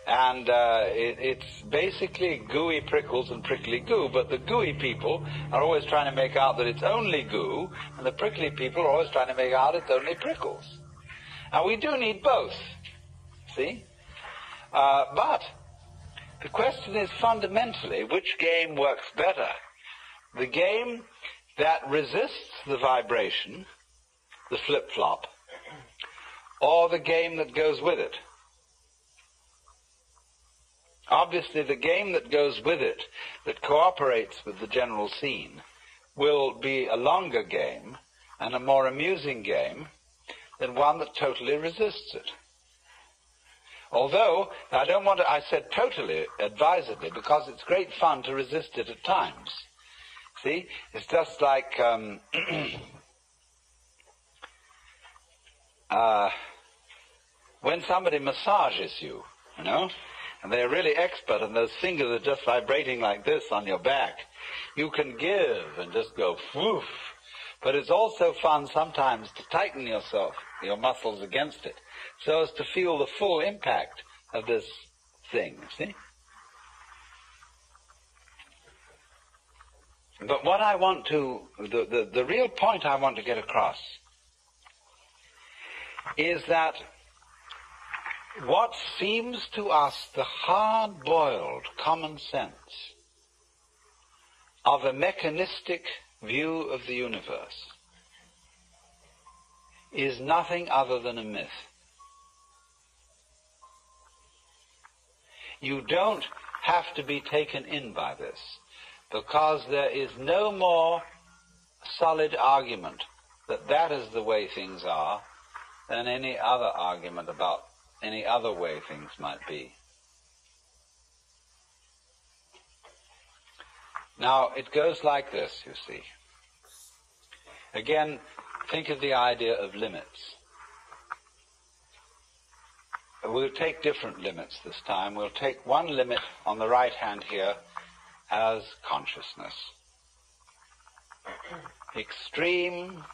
S1: And it's basically gooey prickles and prickly goo, but the gooey people are always trying to make out that it's only goo, and the prickly people are always trying to make out it's only prickles. And we do need both, see? But the question is fundamentally, which game works better? The game that resists the vibration, the flip-flop, or the game that goes with it? Obviously, the game that goes with it, that cooperates with the general scene, will be a longer game and a more amusing game than one that totally resists it. Although, I don't want to, I said totally, advisedly, because it's great fun to resist it at times. See? It's just like when somebody massages you, you know, and they're really expert, and those fingers are just vibrating like this on your back. You can give and just go woof. But it's also fun sometimes to tighten yourself, your muscles against it, so as to feel the full impact of this thing, see? But what I want to, the real point I want to get across is that what seems to us the hard-boiled common sense of a mechanistic view of the universe is nothing other than a myth. You don't have to be taken in by this, because there is no more solid argument that that is the way things are than any other argument about any other way things might be. Now, it goes like this, you see. Again, think of the idea of limits. We'll take different limits this time. We'll take one limit on the right hand here as consciousness. Extreme,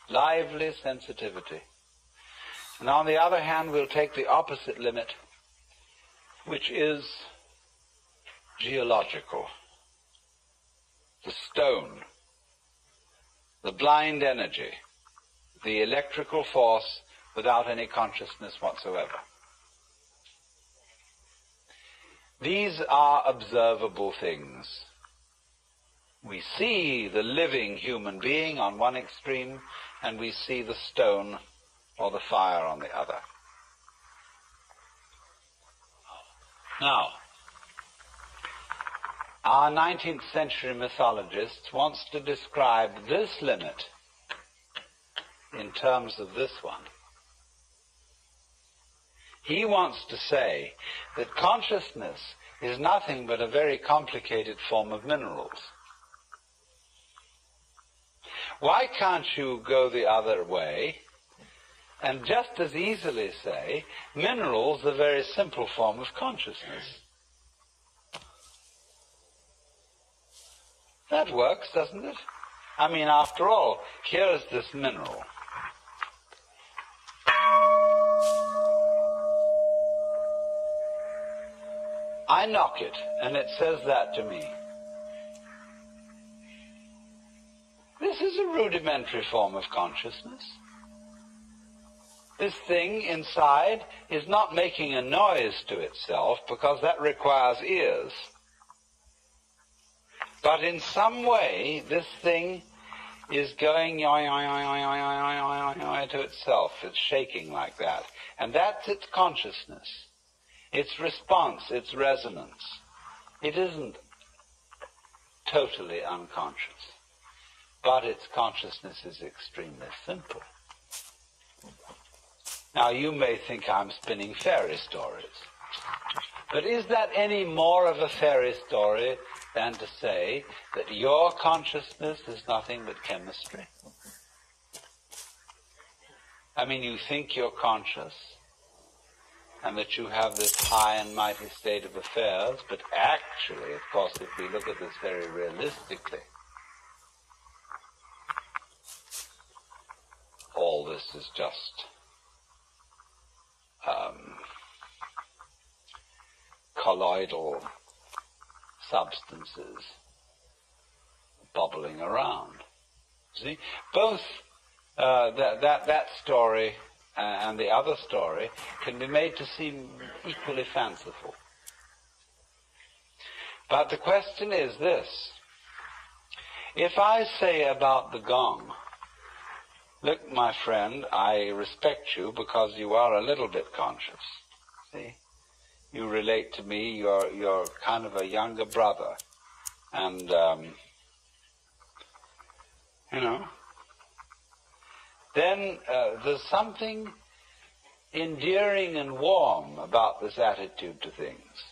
S1: lively sensitivity. And on the other hand, we'll take the opposite limit, which is geological. The stone, the blind energy, the electrical force without any consciousness whatsoever. These are observable things. We see the living human being on one extreme, and we see the stone or the fire on the other. Now, our 19th century mythologist wants to describe this limit in terms of this one. He wants to say that consciousness is nothing but a very complicated form of minerals. Why can't you go the other way and just as easily say minerals are a very simple form of consciousness? That works, doesn't it? I mean, after all, here's this mineral. I knock it, and it says that to me. This is a rudimentary form of consciousness. This thing inside is not making a noise to itself, because that requires ears. But in some way, this thing is going to itself. It's shaking like that. And that's its consciousness, its response, its resonance. It isn't totally unconscious, but its consciousness is extremely simple. Now, you may think I'm spinning fairy stories, but is that any more of a fairy story than to say that your consciousness is nothing but chemistry? I mean, you think you're conscious, and that you have this high and mighty state of affairs, but actually, of course, if we look at this very realistically, all this is just colloidal substances bubbling around. See, both that story and the other story can be made to seem equally fanciful. But the question is this: if I say about the gong, look, my friend, I respect you because you are a little bit conscious. See? You relate to me, you're kind of a younger brother. And, you know, then there's something endearing and warm about this attitude to things.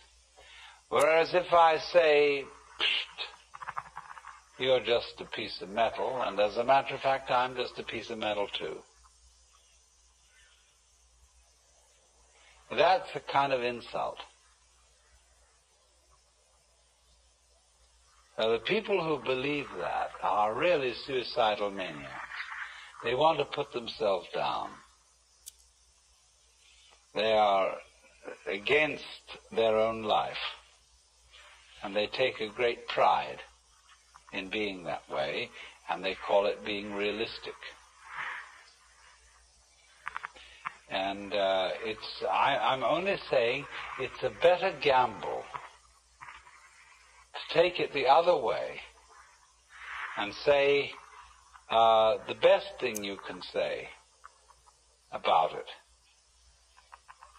S1: Whereas if I say, psst, you're just a piece of metal, and as a matter of fact, I'm just a piece of metal too. That's a kind of insult. Now, the people who believe that are really suicidal maniacs. They want to put themselves down. They are against their own life, and they take a great pride in being that way, and they call it being realistic. And I'm only saying it's a better gamble to take it the other way and say the best thing you can say about it,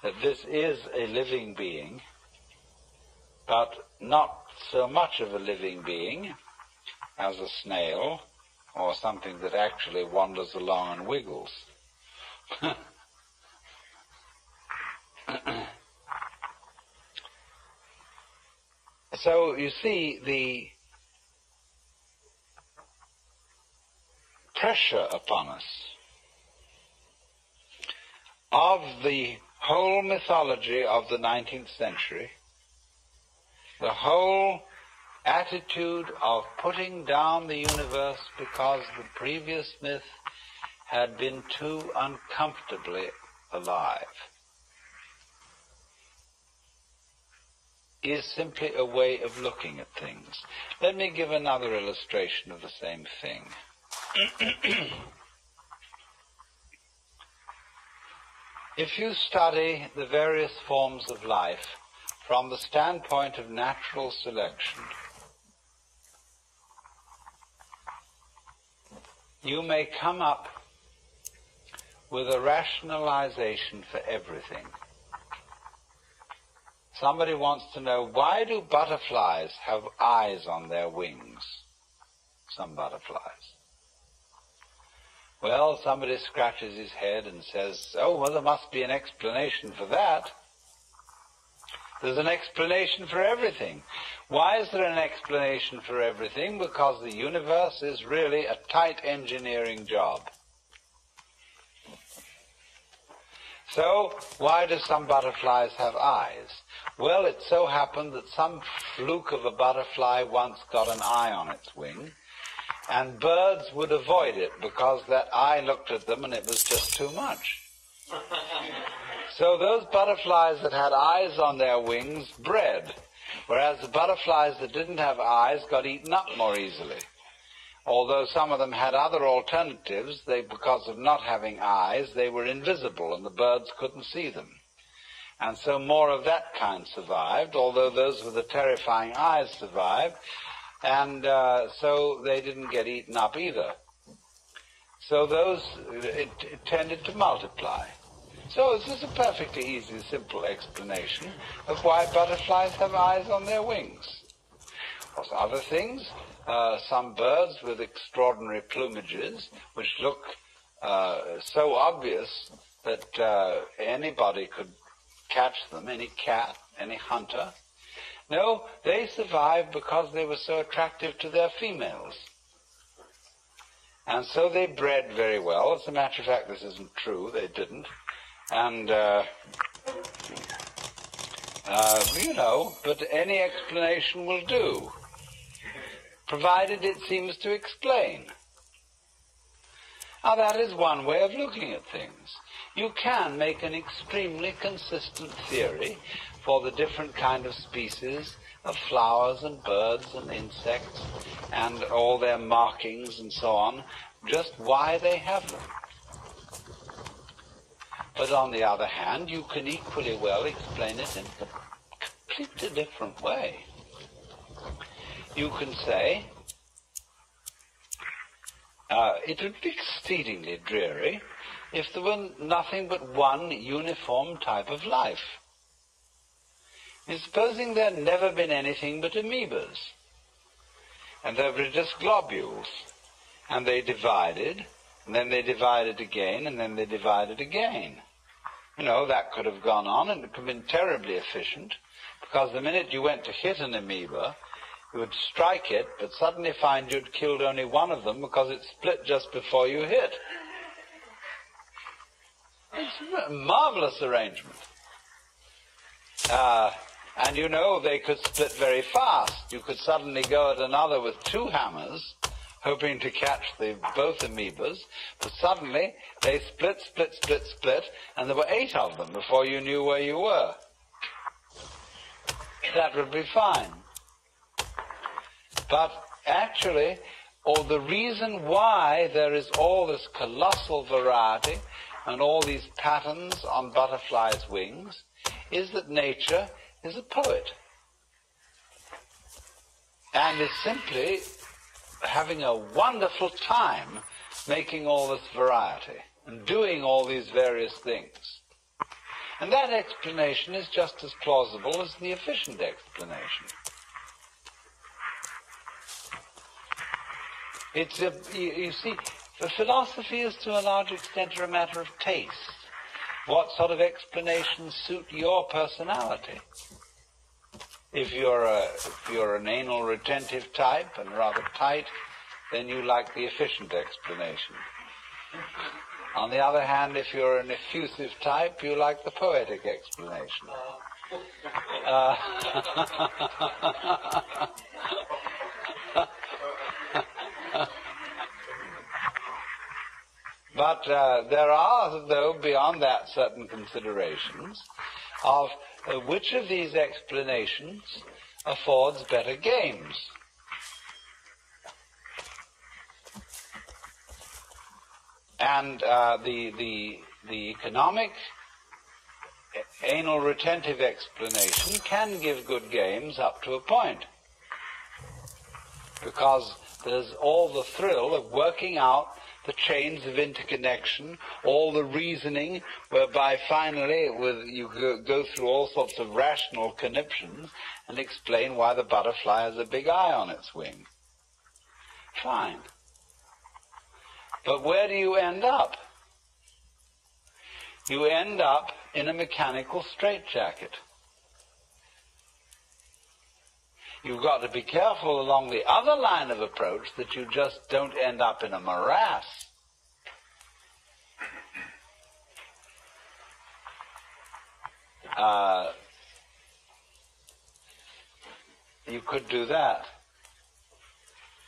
S1: that this is a living being, but not so much of a living being as a snail or something that actually wanders along and wiggles. So you see, the pressure upon us of the whole mythology of the 19th century, the whole attitude of putting down the universe because the previous myth had been too uncomfortably alive, is simply a way of looking at things. Let me give another illustration of the same thing. If you study the various forms of life from the standpoint of natural selection, you may come up with a rationalization for everything. Somebody wants to know, why do butterflies have eyes on their wings? Some butterflies. Well, somebody scratches his head and says, oh, well, there must be an explanation for that. There's an explanation for everything. Why is there an explanation for everything? Because the universe is really a tight engineering job. So, why do some butterflies have eyes? Well, it so happened that some fluke of a butterfly once got an eye on its wing, and birds would avoid it because that eye looked at them and it was just too much. So those butterflies that had eyes on their wings bred, whereas the butterflies that didn't have eyes got eaten up more easily. Although some of them had other alternatives, because of not having eyes, they were invisible and the birds couldn't see them. And so more of that kind survived, although those with the terrifying eyes survived, and so they didn't get eaten up either. So those, it tended to multiply. So this is a perfectly easy, simple explanation of why butterflies have eyes on their wings. Of course, other things, some birds with extraordinary plumages, which look so obvious that anybody could catch them, any cat, any hunter. No, they survived because they were so attractive to their females. And so they bred very well. As a matter of fact, this isn't true, they didn't. And But any explanation will do, provided it seems to explain. Now that is one way of looking at things. You can make an extremely consistent theory for the different kind of species of flowers and birds and insects and all their markings and so on, just why they have them. But on the other hand, you can equally well explain it in a completely different way. You can say, it would be exceedingly dreary if there were nothing but one uniform type of life. And supposing there had never been anything but amoebas, and they were just globules, and they divided, and then they divided again, and then they divided again. That could have gone on, and it could have been terribly efficient, because the minute you went to hit an amoeba, you would strike it, but suddenly find you'd killed only one of them because it split just before you hit. It's a marvelous arrangement. And they could split very fast. You could suddenly go at another with 2 hammers, hoping to catch both amoebas, but suddenly they split, and there were 8 of them before you knew where you were. That would be fine. But actually, the reason why there is all this colossal variety and all these patterns on butterflies' wings is that nature is a poet and is simply having a wonderful time making all this variety and doing all these various things. And that explanation is just as plausible as the efficient explanation. You see, philosophy is to a large extent a matter of taste. What sort of explanations suit your personality? If you're an anal retentive type and rather tight, then you like the efficient explanation. On the other hand, if you're an effusive type, you like the poetic explanation. But there are, though, beyond that, certain considerations of which of these explanations affords better games. And the economic anal retentive explanation can give good games up to a point, because there's all the thrill of working out the chains of interconnection, all the reasoning whereby finally you go through all sorts of rational conniptions and explain why the butterfly has a big eye on its wing. Fine. But where do you end up? You end up in a mechanical straitjacket. You've got to be careful along the other line of approach that you just don't end up in a morass. You could do that.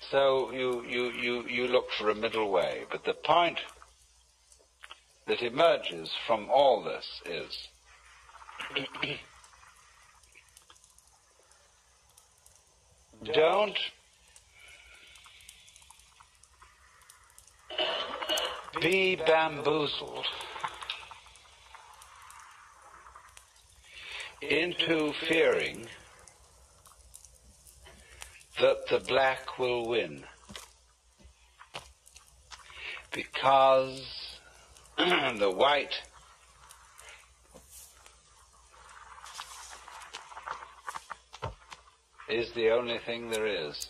S1: So you look for a middle way. But the point that emerges from all this is don't be bamboozled into fearing that the black will win, because the white is the only thing there is,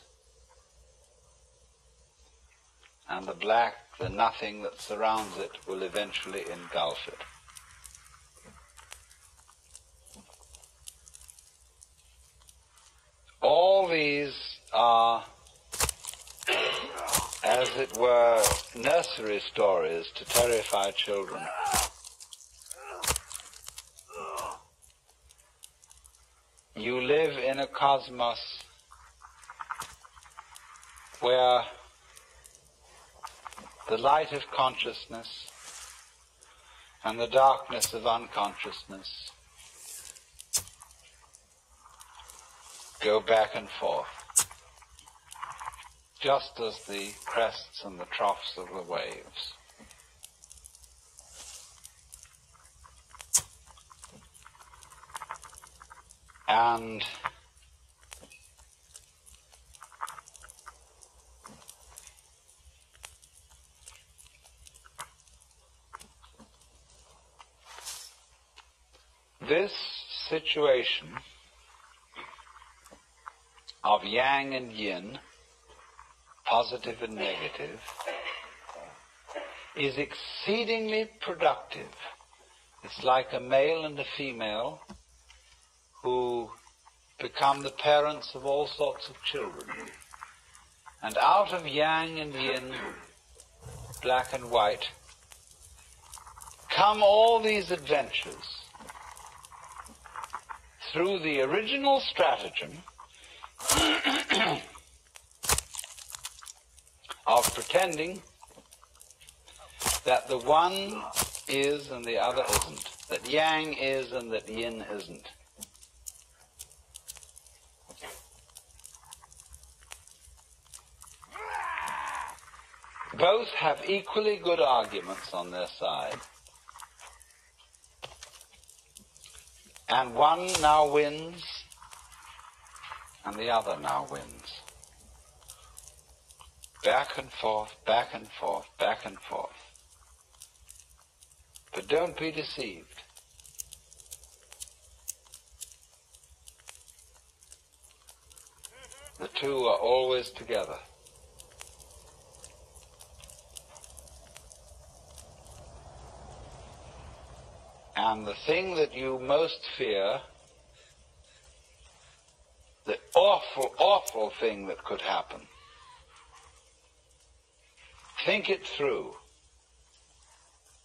S1: and the black, the nothing that surrounds it, will eventually engulf it. All these are, as it were, nursery stories to terrify children. you live in a cosmos where the light of consciousness and the darkness of unconsciousness go back and forth, just as the crests and the troughs of the waves. And this situation of yang and yin, positive and negative, is exceedingly productive. It's like a male and a female who become the parents of all sorts of children. And out of yang and yin, black and white, come all these adventures through the original stratagem of pretending that the one is and the other isn't, that yang is and that yin isn't. Both have equally good arguments on their side, and one now wins and the other now wins. Back and forth, back and forth, back and forth. But don't be deceived. The two are always together. And the thing that you most fear, the awful, awful thing that could happen, think it through.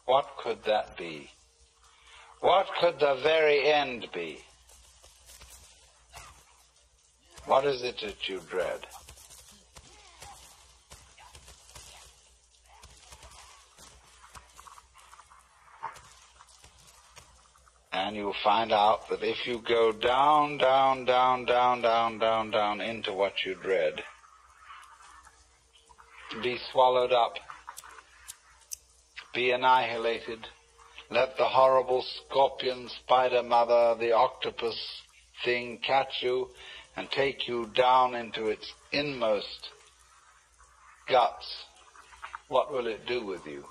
S1: What could that be? What could the very end be? What is it that you dread? And you'll find out that if you go down, down, down, down, down, down, down into what you dread, be swallowed up, be annihilated, let the horrible scorpion, spider mother, the octopus thing catch you and take you down into its inmost guts, what will it do with you?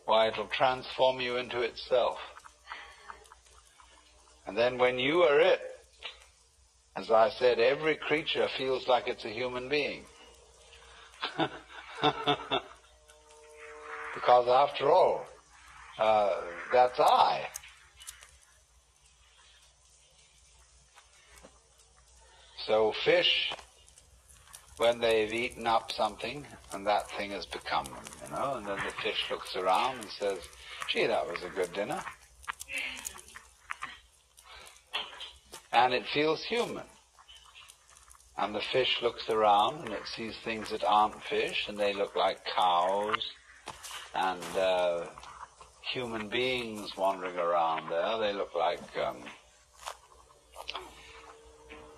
S1: Why, it'll transform you into itself. And then when you are it, as I said, every creature feels like it's a human being. Because after all, that's I. So fish, when they've eaten up something, and that thing has become them, and then the fish looks around and says, gee, that was a good dinner. And it feels human. And the fish looks around and it sees things that aren't fish, and they look like cows and human beings wandering around there. They look like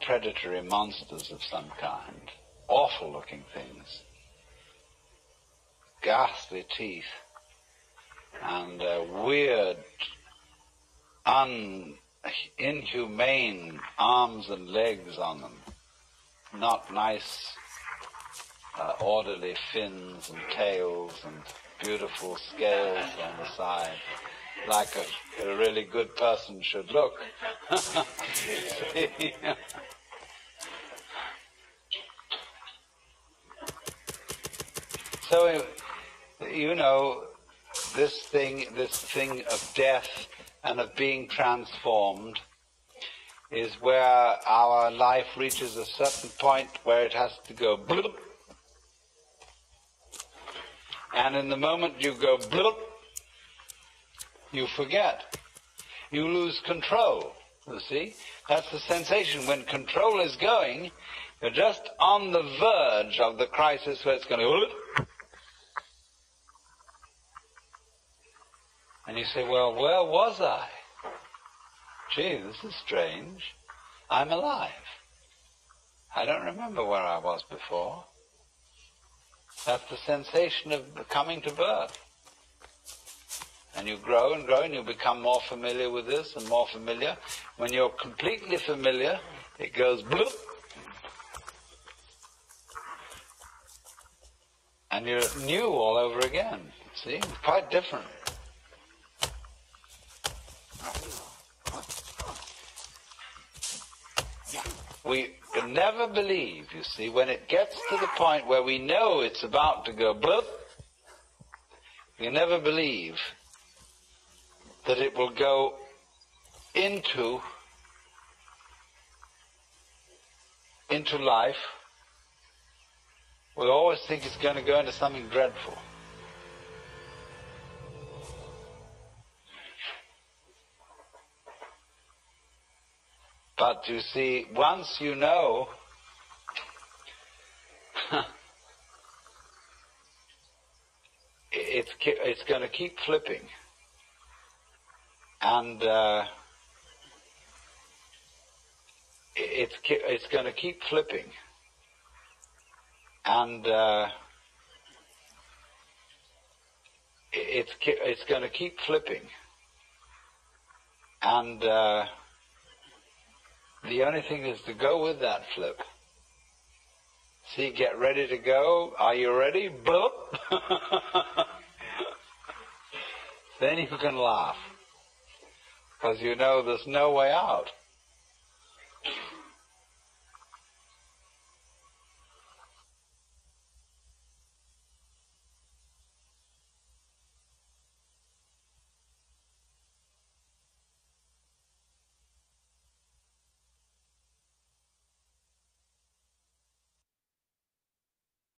S1: predatory monsters of some kind. Awful looking things. Ghastly teeth. And weird, inhumane arms and legs on them. Not nice, orderly fins and tails and beautiful scales on the side, like a really good person should look. So, this thing of death and of being transformed is where our life reaches a certain point where it has to go bloop. And in the moment you go bloop, you forget. You lose control. You see? That's the sensation. When control is going, you're just on the verge of the crisis where it's going to... And you say, well, where was I? Gee, this is strange. I'm alive. I don't remember where I was before. That's the sensation of coming to birth. And you grow and grow and you become more familiar with this and more familiar. When you're completely familiar, it goes bloop. And you're new all over again. See? It's quite different. We can never believe, you see, when it gets to the point where we know it's about to go bloop, we never believe that it will go into life. We always think it's going to go into something dreadful. But you see, once you know, it's going to keep flipping. And it's going to keep flipping. And it's going to keep flipping. And the only thing is to go with that flip. See, get ready to go. Are you ready? Bloop. Then you can laugh. Because you know there's no way out.